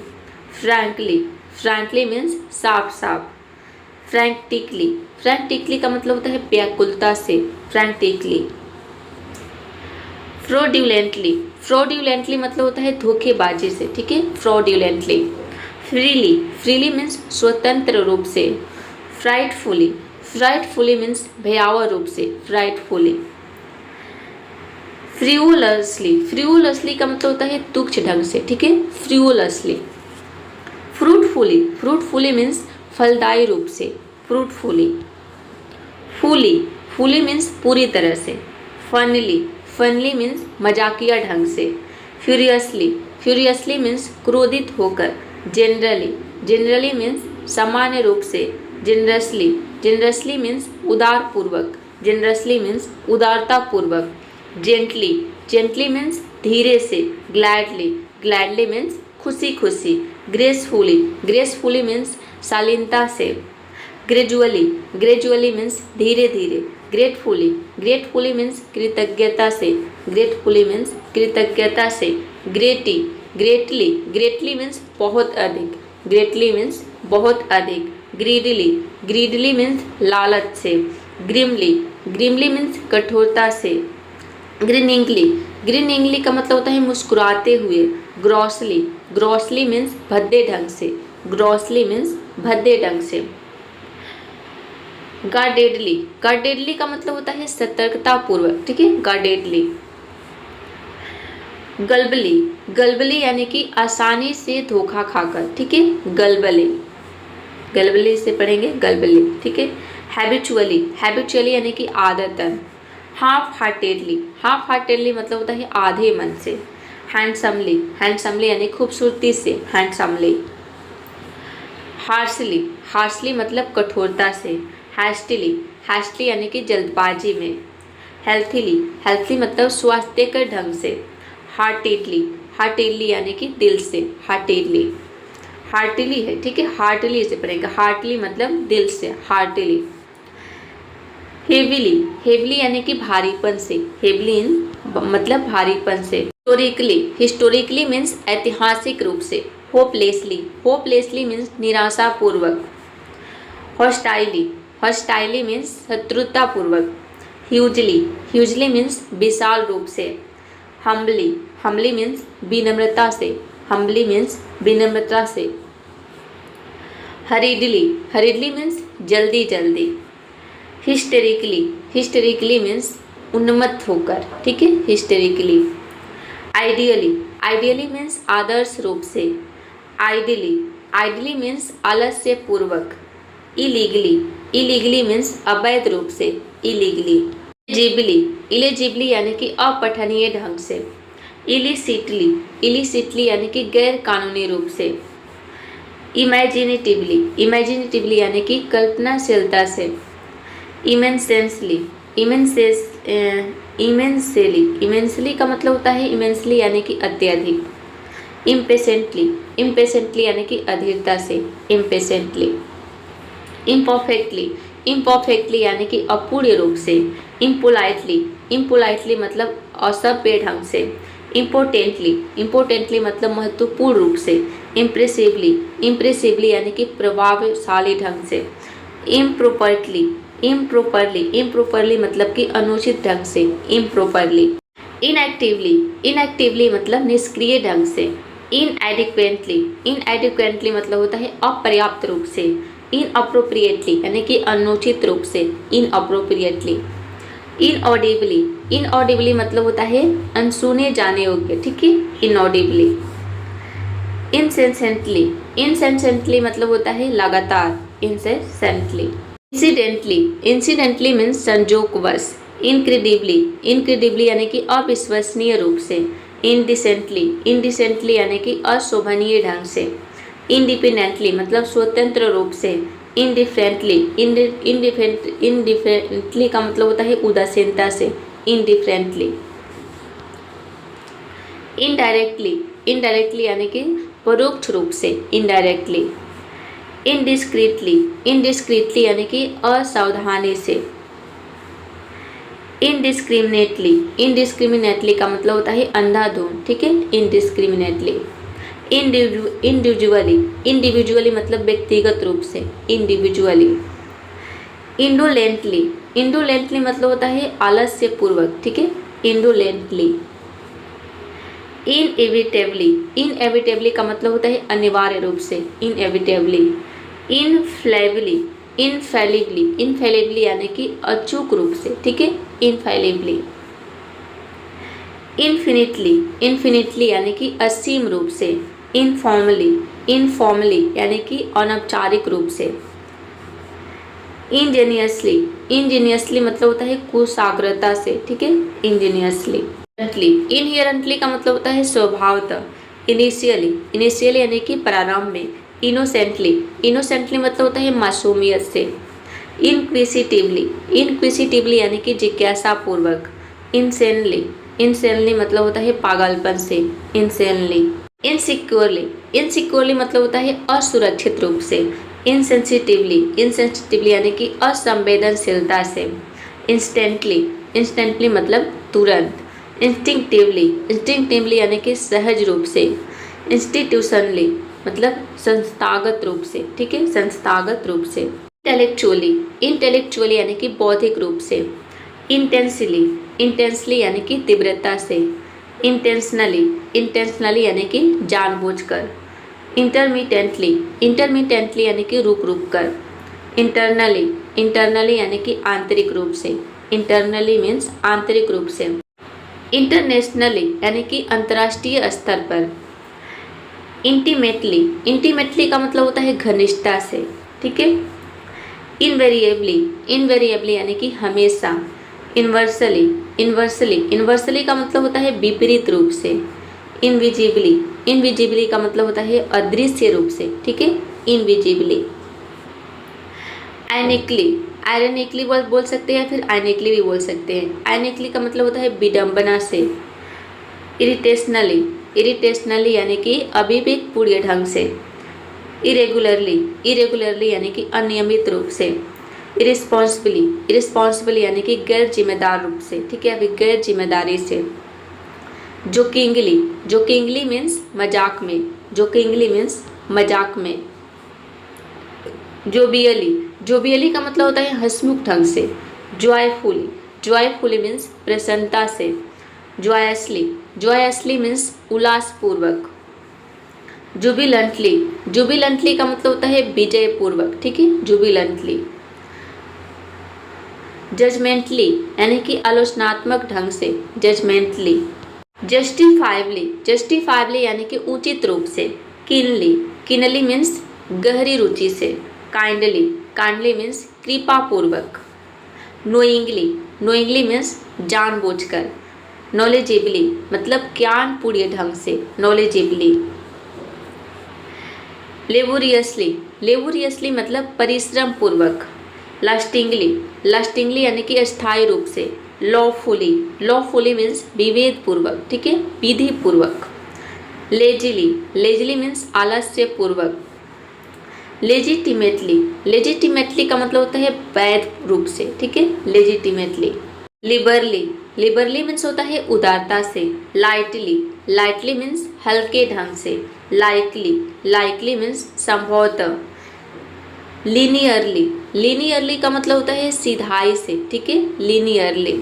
फ्रैंकली, फ्रैंकली मीन्स साफ साफ। फ्रैंटिकली, फ्रैंटिकली का मतलब होता है व्याकुलता से, फ्रैंटिकली। फ्रॉड्यूलेंटली, फ्रॉड्यूलेंटली मतलब होता है धोखेबाजी से, ठीक है, फ्रॉड्यूलेंटली। फ्रीली, फ्रीली मीन्स स्वतंत्र रूप से। फ्राइटफुली, फ्राइटफुली मीन्स भयावह रूप से, फ्राइटफुली। फ्रिवोलसली, फ्रिवोलसली का मतलब होता है तुच्छ ढंग से, ठीक है, फ्रिवोलसली। फ्रूटफुली, फ्रूटफुली मीन्स फलदायी रूप से, फ्रूटफुली। फुली, फुली मीन्स पूरी तरह से। फनली, फनली मीन्स मजाकिया ढंग से। फ्यूरियसली, फ्यूरियसली मीन्स क्रोधित होकर। जनरली, जनरली मीन्स सामान्य रूप से। जनरसली, जनरसली मीन्स उदारपूर्वक, जनरसली मीन्स उदारतापूर्वक। जेंटली, जेंटली मीन्स धीरे से। ग्लैडली, ग्लैडली मीन्स खुशी खुशी। ग्रेसफुली, ग्रेसफुली मीन्स शालीनता से। ग्रेजुअली, ग्रेजुअली मीन्स धीरे धीरे। ग्रेटफुली, ग्रेटफुली मीन्स कृतज्ञता से, ग्रेटफुली मीन्स कृतज्ञता से। ग्रेटी, ग्रेटली, ग्रेटली मीन्स बहुत अधिक, ग्रेटली मीन्स बहुत अधिक। ग्रीडली, ग्रीडली मीन्स लालच से। ग्रिमली, ग्रिमली मीन्स कठोरता से। ग्रीनिंगली, ग्रीनिंगली का मतलब होता है मुस्कुराते हुए। ग्रॉसली, ग्रॉसली मीन्स भद्दे ढंग से, ग्रॉसली मीन्स भद्दे ढंग से। गार्डेडली, गार्डेडली का मतलब होता है सतर्कता पूर्वक, ठीक है, गार्डेडली। गलबली, गलबली यानी कि आसानी से धोखा खाकर, ठीक है, गलबली, गलबली से पढ़ेंगे, गलबली, ठीक है। हैबिचुअली, हैबिचुअली यानी कि आदतन। हाफ हार्टेडली, हाफ हार्टेडली मतलब होता है आधे मन से। हैंडसमली, हैंडसमली यानी खूबसूरती से, हैंडसमली। हार्शली, हार्शली मतलब कठोरता से। हैस्टिली, हैस्टिली यानी कि जल्दबाजी में। हेल्थीली, हेल्थी मतलब स्वास्थ्य के ढंग से। हार्टेडली, हार्टेडली यानी कि दिल से, हार्टेडली। हार्टिली है, ठीक है, हार्टली से पढ़ेंगे। हार्टली मतलब दिल से, हार्टिली। हेविली, हेविली यानी कि भारीपन से, हेविली मतलब भारीपन से। हिस्टोरिकली, हिस्टोरिकली मीन्स ऐतिहासिक रूप से। होपलेसली, होपलेसली मीन्स निराशापूर्वक। हॉस्टाइली, हॉस्टाइली मीन्स शत्रुतापूर्वक। ह्यूजली, ह्यूजली मीन्स विशाल रूप से। हम्बली, हम्बली मीन्स विनम्रता से, हम्बली मीन्स विनम्रता से। हरीडली, हरीडली मीन्स जल्दी जल्दी। हिस्टेरिकली, हिस्टेरिकली मीन्स उन्मत्त होकर, ठीक है, हिस्टेरिकली। आइडियली, आइडियली मीन्स आदर्श रूप से। आइडियली, आइडियली मीन्स आलस्य पूर्वक। इलीगली, इलीगली मीन्स अवैध रूप से, इलीगली। इलिजिबली, इलिजिबली यानी कि अपठनीय ढंग से। इलिसिटली, इलिसिटली यानी कि गैर कानूनी रूप से। इमेजिनेटिवली, इमेजिनेटिवली यानी कि कल्पनाशीलता से। इमेंसेंसली, इमेंसली, इमेंसली का मतलब होता है इमेंसली यानी कि अत्यधिक। इम्पेशेंटली, इम्पेशेंटली यानी कि अधीरता से, इम्पेशेंटली। इम्परफेक्टली, इम्परफेक्टली यानी कि अपूर्ण रूप से। इम्पोलाइटली, इम्पोलाइटली मतलब असभ्य ढंग से। इम्पोर्टेंटली, इम्पोर्टेंटली मतलब महत्वपूर्ण रूप से। इम्प्रेसिवली, इम्प्रेसिवली यानी कि प्रभावशाली ढंग से। इम्प्रॉपर्ली, इम्प्रॉपरली, इम्प्रॉपरली मतलब कि अनुचित ढंग से, इम्प्रॉपरली। इनएक्टिवली, इनएक्टिवली मतलब निष्क्रिय ढंग से। इनएडिक्वेंटली, इनएडिक्वेंटली मतलब होता है अपर्याप्त रूप से। इनअप्रोप्रिएटली यानी कि अनुचित रूप से, इनअप्रोप्रिएटली। इनऑडिबली, इनऑडिबली मतलब होता है अनसुने जाने योग्य, ठीक है, इनऑडिबली। इनसेंसेंटली, इनसेंसेंटली मतलब होता है लगातार, इनसेंसेंटली। इंसिडेंटली, इंसिडेंटली मीन्स संजोगवश। इनक्रेडिबली, इनक्रेडिबली यानी कि अविश्वसनीय रूप से। इनडिसेंटली, इनडिसेंटली यानी कि अशोभनीय ढंग से। इंडिपेंडेंटली मतलब स्वतंत्र रूप से। इंडिफरेंटली, इंडिफरेंटली का मतलब होता है उदासीनता से, इंडिफरेंटली। इनडायरेक्टली, इनडायरेक्टली यानी कि परोक्ष रूप से, इनडायरेक्टली। इनडिस्क्रीटली, इनडिस्क्रीटली यानी कि असावधानी से। इनडिस्क्रिमिनेटली, इनडिस्क्रिमिनेटली का मतलब होता है अंधाधुंध, ठीक है, इनडिस्क्रिमिनेटली। इंडिविजुअली, इंडिविजुअली मतलब व्यक्तिगत रूप से, इंडिविजुअली। इंडोलेंटली, इंडोलेंटली मतलब होता है आलस्य पूर्वक, ठीक है, इंडोलेंटली। इनएविटेबली, इनएविटेबली का मतलब होता है अनिवार्य रूप से, इनएविटेबली। इनफ्लेबली, इनफेलिबली, इनफेलिबली यानी कि अचूक रूप से, ठीक है, इनफेलिबली। इनफिनिटली, इनफिनिटली यानी कि असीम रूप से। इनफॉर्मली, इनफॉर्मली यानी कि अनौपचारिक रूप से। इंजीनियसली, इंजीनियसली मतलब होता है कुशाग्रता से, ठीक है, इंजीनियसली। इनहेरेंटली का मतलब होता है स्वभावतः। इनिशियली, इनिशियली यानी कि प्रारंभ में। इनोसेंटली, इनोसेंटली मतलब होता है मासूमियत से। इनक्विसिटिवली, इनक्विसिटिवली यानी कि जिज्ञासा पूर्वक। इंसेनली, इंसेनली मतलब होता है पागलपन से, इंसेनली। इनसिक्योरली, इनसिक्योरली मतलब होता है असुरक्षित रूप से। इनसेंसिटिवली, इनसेंसिटिवली यानी कि असंवेदनशीलता से। इंस्टेंटली, इंस्टेंटली मतलब तुरंत। इंस्टिंक्टिवली, इंस्टिंक्टिवली यानी कि सहज रूप से। इंस्टीट्यूशनली मतलब संस्थागत रूप से, ठीक है, संस्थागत रूप से। इंटेलेक्चुअली, इंटेलेक्चुअली यानी कि बौद्धिक रूप से। इंटेंसली, इंटेंसली यानी कि तीव्रता से। इंटेंशनली, इंटेंशनली यानी कि जानबूझकर। इंटरमिटेंटली, इंटरमिटेंटली यानी कि रुक रुक कर। इंटरनली, इंटरनली यानी कि आंतरिक रूप से। इंटरनली मीन्स आंतरिक रूप से। इंटरनेशनली यानी कि अंतर्राष्ट्रीय स्तर पर। इंटीमेटली, इंटीमेटली का मतलब होता है घनिष्ठता से, ठीक है। इनवेरिएबली, इनवेरिएबली यानी कि हमेशा। इन्वर्सली, इन्वर्सली, इन्वर्सली का मतलब होता है विपरीत रूप से। इनविजिबली, इनविजिबली का मतलब होता है अदृश्य रूप से, ठीक है, इनविजिबली। आयनिकली, आयरनिकली बोल सकते हैं, फिर आयनिकली भी बोल सकते हैं। आयनिकली का मतलब होता है विडंबना से। इरिटेशनली, इरिटेशनली यानी कि अविवेकपूर्ण ढंग से। इरेगुलरली, इरेगुलरली यानी कि अनियमित रूप से। इरिस्पॉन्सिबली, इरिस्पॉन्सिबली यानी कि गैर जिम्मेदार रूप से, ठीक है, अभी गैर जिम्मेदारी से। जोकिंगली, जोकिंगली मीन्स मजाक में, जोकिंगली मीन्स मजाक में। जोबियली, जोबियली का मतलब होता है हंसमुख ढंग से। जॉयफुली, जॉयफुली मीन्स प्रसन्नता से। जॉयसली, जॉयसली मीन्स उल्लासपूर्वक। जुबिलेंटली, जुबिलेंटली का मतलब होता है विजय पूर्वक, ठीक है, जुबिलेंटली। जजमेंटली यानी कि आलोचनात्मक ढंग से, जजमेंटली। जस्टिफाइबली, जस्टिफाइबली यानी कि उचित रूप से। कीनली, कीनली मीन्स गहरी रुचि से। काइंडली, काइंडली मीन्स कृपापूर्वक। नोइंगली, नोइंगली मीन्स जानबूझकर। नॉलेजेबली मतलब ज्ञानपूर्ण ढंग से, नॉलेजेबली। लेबोरियसली, लेबोरियसली मतलब परिश्रम पूर्वक। लास्टिंगली, लास्टिंगली यानी कि अस्थायी रूप से। लॉफुली, लॉफुली मीन्स विवेक पूर्वक, ठीक है, विधि पूर्वक। लेजिली, लेजिली मीन्स आलस्य पूर्वक। लेजिटिमेटली, लेजिटिमेटली का मतलब होता है वैध रूप से, ठीक है, लेजिटिमेटली। लिबरली, लिबरली मीन्स होता है उदारता से। लाइटली, लाइटली मीन्स हल्के ढंग से। लाइकली, लाइकली मीन्स संभवतः। लीनियरली, लीनियरली का मतलब होता है सीधाई से, ठीक है, लीनियरली।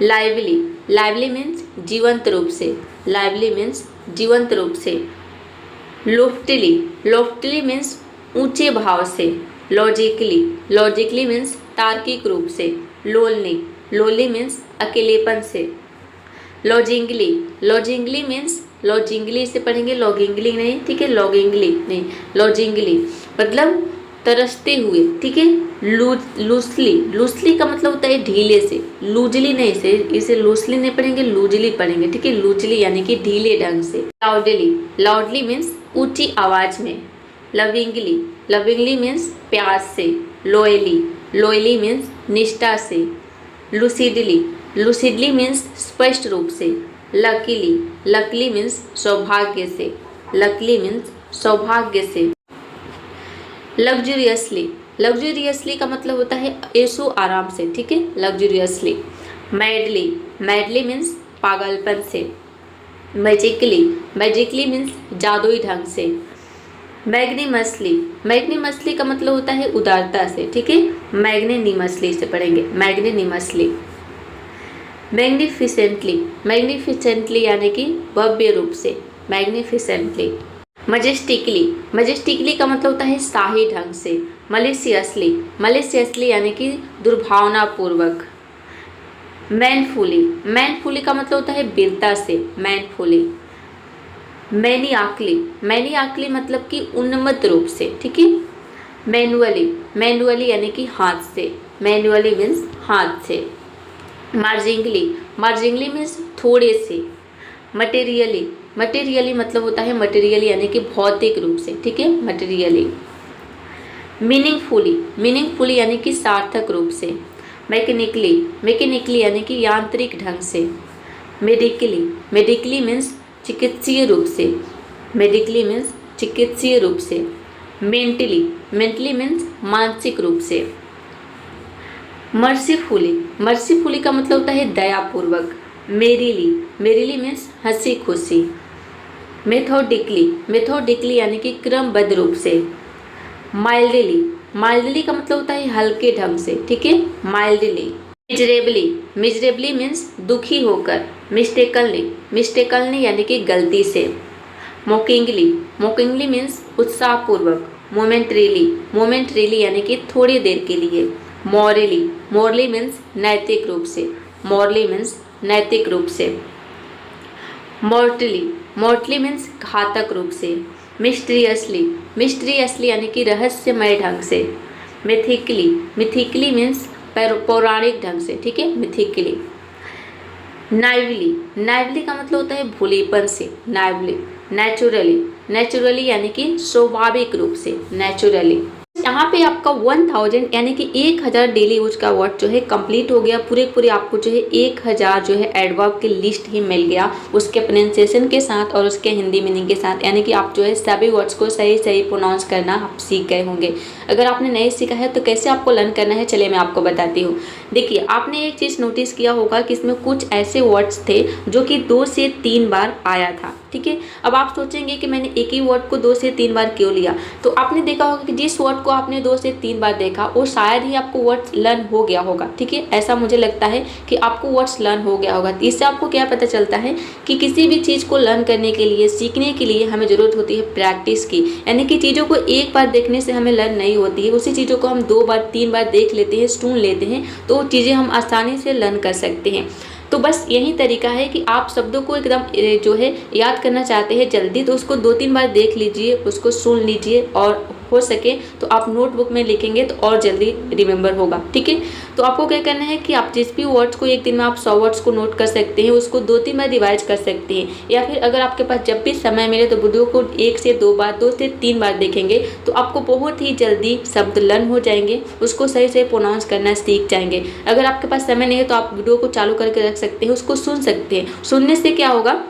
लाइवली, लाइवली मीन्स जीवंत रूप से। लाइवली मीन्स जीवंत रूप से। लोफ्टली, लोफ्टली मीन्स ऊंचे भाव से। लॉजिकली, लॉजिकली मीन्स तार्किक रूप से। लोनली, लोनली मीन्स अकेलेपन से। लॉजिंगली, लॉजिंगली मीन्स, लॉजिंगली से पढ़ेंगे, लॉगिंगली नहीं, ठीक है, लॉगिंगली नहीं, लॉजिंगली मतलब तरसते हुए, ठीक है। लूसली, लूसली का मतलब होता है ढीले से। लूजली नहीं से, इसे लूसली नहीं पढ़ेंगे, लूजली पढ़ेंगे, ठीक है, लूजली यानी कि ढीले ढंग से। लाउडली, लाउडली मीन्स ऊंची आवाज में। लविंगली, लविंगली मीन्स प्यार से। लॉयली, लॉयली मीन्स निष्ठा से। लुसिडली, लुसिडली मीन्स स्पष्ट रूप से। लकीली, लकली मीन्स सौभाग्य से। लकली मीन्स सौभाग्य से। लग्जूरियसली, लग्जूरियसली का मतलब होता है ऐशो आराम से, ठीक है, लग्जूरियसली। मैडली, मैडली मीन्स पागलपन से। मैजिकली, मैजिकली मीन्स जादुई ढंग से। मैग्निमसली, मैग्निमसली का मतलब होता है उदारता से, ठीक है, मैग्निनिमसली से पढ़ेंगे, मैग्निनिमसली। मैग्निफिसेंटली, मैग्निफिसेंटली यानी कि भव्य रूप से, मैग्निफिसेंटली। मजेस्टिकली, मजेस्टिकली का मतलब होता है शाही ढंग से। मलिशियसली, मलिशियसली यानी कि दुर्भावनापूर्वक। मैनफुली, मैनफुली का मतलब होता है वीरता से, मैनफुली। मैनियाकली, मैनियाकली मतलब कि उन्मत्त रूप से, ठीक है। मैनुअली, मैनुअली यानी कि हाथ से। मैनुअली मीन्स हाथ से। मार्जिंगली, मार्जिंगली मीन्स थोड़े से। मटेरियली, मटेरियली मतलब होता है मटेरियली यानी कि भौतिक रूप से, ठीक है, मटेरियली। मीनिंगफुली, मीनिंगफुली यानी कि सार्थक रूप से। मैकेनिकली, मैकेनिकली यानी कि यांत्रिक ढंग से। मेडिकली, मेडिकली मीन्स चिकित्सीय रूप से। मेडिकली मीन्स चिकित्सीय रूप से। मेंटली, मेंटली मीन्स मानसिक रूप से। मर्सीफुली, मर्सीफुली का मतलब होता है दयापूर्वक। मेरीली, मेरीली मीन्स हंसी खुशी। मेथोडिकली, मेथोडिकली यानी कि क्रमबद्ध रूप से। माइल्डली, माइल्डली का मतलब होता है हल्के ढंग से, ठीक है, माइल्डली। मिजरेबली, मिजरेबली मीन्स दुखी होकर। मिस्टेकनली, मिस्टेकनली यानी कि गलती से। मोकिंगली, मोकिंगली मीन्स उत्साहपूर्वक। मोमेंटरीली, मोमेंटरीली यानी कि थोड़ी देर के लिए। मॉरली, मॉरली मीन्स नैतिक रूप से। मॉरली मीन्स नैतिक रूप से। मॉर्टली, मॉर्टली मीन्स घातक रूप से। मिस्टीरियसली, मिस्टीरियसली यानी कि रहस्यमय ढंग से। मिथिकली, मिथिकली मीन्स पौराणिक ढंग से, ठीक है, मिथिकली। नाइवली, नाइवली का मतलब होता है भोलेपन से, नाइवली। नेचुरली, नेचुरली यानी कि स्वाभाविक रूप से, नेचुरली। यहाँ पे आपका 1000 यानी कि 1000 डेली यूज का वर्ड जो है कंप्लीट हो गया। पूरे आपको जो है 1000 जो है एडवर्ब की लिस्ट ही मिल गया, उसके प्रोनाउंसिएशन के साथ और उसके हिंदी मीनिंग के साथ, यानी कि आप जो है सभी वर्ड्स को सही सही प्रोनाउंस करना आप सीख गए होंगे। अगर आपने नहीं सीखा है तो कैसे आपको लर्न करना है, चलिए मैं आपको बताती हूँ। देखिए, आपने एक चीज़ नोटिस किया होगा कि इसमें कुछ ऐसे वर्ड्स थे जो कि 2 से 3 बार आया था, ठीक है। अब आप सोचेंगे कि मैंने एक ही वर्ड को 2 से 3 बार क्यों लिया, तो आपने देखा होगा कि जिस वर्ड को आपने 2 से 3 बार देखा वो शायद ही आपको वर्ड्स लर्न हो गया होगा, ठीक है। ऐसा मुझे लगता है कि आपको वर्ड्स लर्न हो गया होगा। इससे आपको क्या पता चलता है कि किसी भी चीज़ को लर्न करने के लिए, सीखने के लिए हमें ज़रूरत होती है प्रैक्टिस की, यानी कि चीज़ों को एक बार देखने से हमें लर्न नहीं होती है, उसी चीज़ों को हम 2 बार 3 बार देख लेते हैं, सुन लेते हैं, तो वो चीज़ें हम आसानी से लर्न कर सकते हैं। तो बस यही तरीका है कि आप शब्दों को एकदम जो है याद करना चाहते हैं जल्दी, तो उसको 2-3 बार देख लीजिए, उसको सुन लीजिए, और हो सके तो आप नोटबुक में लिखेंगे तो और जल्दी रिमेंबर होगा, ठीक है। तो आपको क्या करना है कि आप जिस भी वर्ड्स को, एक दिन में आप 100 वर्ड्स को नोट कर सकते हैं, उसको 2-3 बार रिवाइज कर सकते हैं, या फिर अगर आपके पास जब भी समय मिले तो वीडियो को 1 से 2 बार, 2 से 3 बार देखेंगे तो आपको बहुत ही जल्दी शब्द लर्न हो जाएंगे, उसको सही से प्रोनाउंस करना सीख जाएंगे। अगर आपके पास समय नहीं है तो आप वीडियो को चालू करके रख सकते हैं, उसको सुन सकते हैं। सुनने से क्या होगा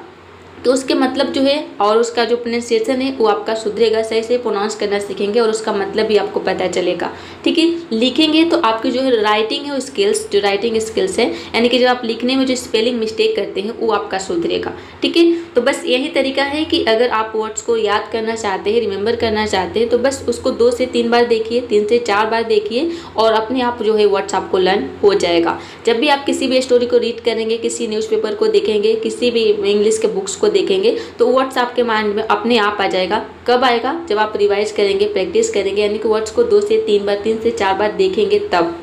तो उसके मतलब जो है और उसका जो प्रोनाउंसिएशन है वो आपका सुधरेगा, सही से प्रोनाउंस करना सीखेंगे और उसका मतलब भी आपको पता चलेगा, ठीक है। लिखेंगे तो आपकी जो है राइटिंग है, वो स्किल्स, जो राइटिंग स्किल्स है, यानी कि जब आप लिखने में जो स्पेलिंग मिस्टेक करते हैं वो आपका सुधरेगा, ठीक है। तो बस यही तरीका है कि अगर आप वर्ड्स को याद करना चाहते हैं, रिमेंबर करना चाहते हैं, तो बस उसको 2 से 3 बार देखिए, 3 से 4 बार देखिए, और अपने आप जो है वर्ड्स आपको लर्न हो जाएगा। जब भी आप किसी भी स्टोरी को रीड करेंगे, किसी न्यूज़पेपर को देखेंगे, किसी भी इंग्लिश के बुक्स को देखेंगे, तो वर्ड्स आपके माइंड में अपने आप आ जाएगा। कब आएगा? जब आप रिवाइज करेंगे, प्रैक्टिस करेंगे, यानी कि वर्ड्स को 2 से 3 बार, 3 से 4 बार देखेंगे तब,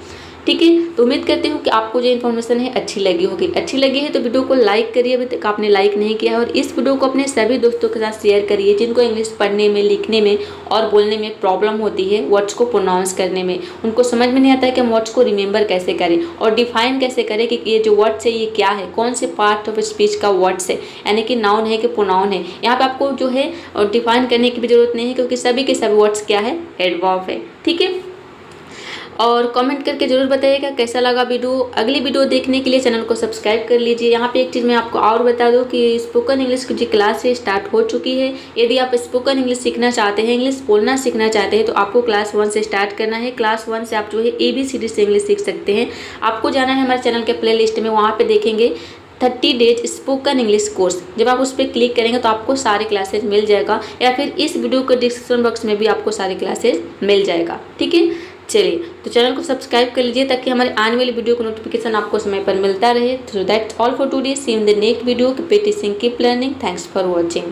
ठीक है। तो उम्मीद करती हूँ कि आपको जो इन्फॉर्मेशन है अच्छी लगी होगी। अच्छी लगी है तो वीडियो को लाइक करिए, अभी तक आपने लाइक नहीं किया है, और इस वीडियो को अपने सभी दोस्तों के साथ शेयर करिए जिनको इंग्लिश पढ़ने में, लिखने में और बोलने में प्रॉब्लम होती है, वर्ड्स को प्रोनाउंस करने में। उनको समझ में नहीं आता है कि हम वर्ड्स को रिमेंबर कैसे करें और डिफाइन कैसे करें कि ये जो वर्ड्स है ये क्या है, कौन से पार्ट ऑफ स्पीच का वर्ड्स है, यानी कि नाउन है कि प्रोनाउन है। यहाँ पर आपको जो है डिफाइन करने की भी जरूरत नहीं है, क्योंकि सभी के सभी वर्ड्स क्या है, एडवर्ब है, ठीक है। और कमेंट करके ज़रूर बताइएगा कैसा लगा वीडियो। अगली वीडियो देखने के लिए चैनल को सब्सक्राइब कर लीजिए। यहाँ पे एक चीज़ मैं आपको और बता दूँ कि स्पोकन इंग्लिश की जो क्लास है स्टार्ट हो चुकी है। यदि आप स्पोकन इंग्लिश सीखना चाहते हैं, इंग्लिश बोलना सीखना चाहते हैं, तो आपको क्लास 1 से स्टार्ट करना है। क्लास 1 से आप जो है ABCD से इंग्लिश सीख सकते हैं। आपको जाना है हमारे चैनल के प्ले लिस्ट में, वहाँ पर देखेंगे 30 डेज स्पोकन इंग्लिश कोर्स। जब आप उस पर क्लिक करेंगे तो आपको सारे क्लासेज मिल जाएगा, या फिर इस वीडियो के डिस्क्रिप्शन बॉक्स में भी आपको सारे क्लासेज मिल जाएगा, ठीक है। चलिए, तो चैनल को सब्सक्राइब कर लीजिए ताकि हमारे आने वाली वीडियो का नोटिफिकेशन आपको समय पर मिलता रहे। So that's all for today, see you in the next video. Keep practising, keep learning. Thanks for watching.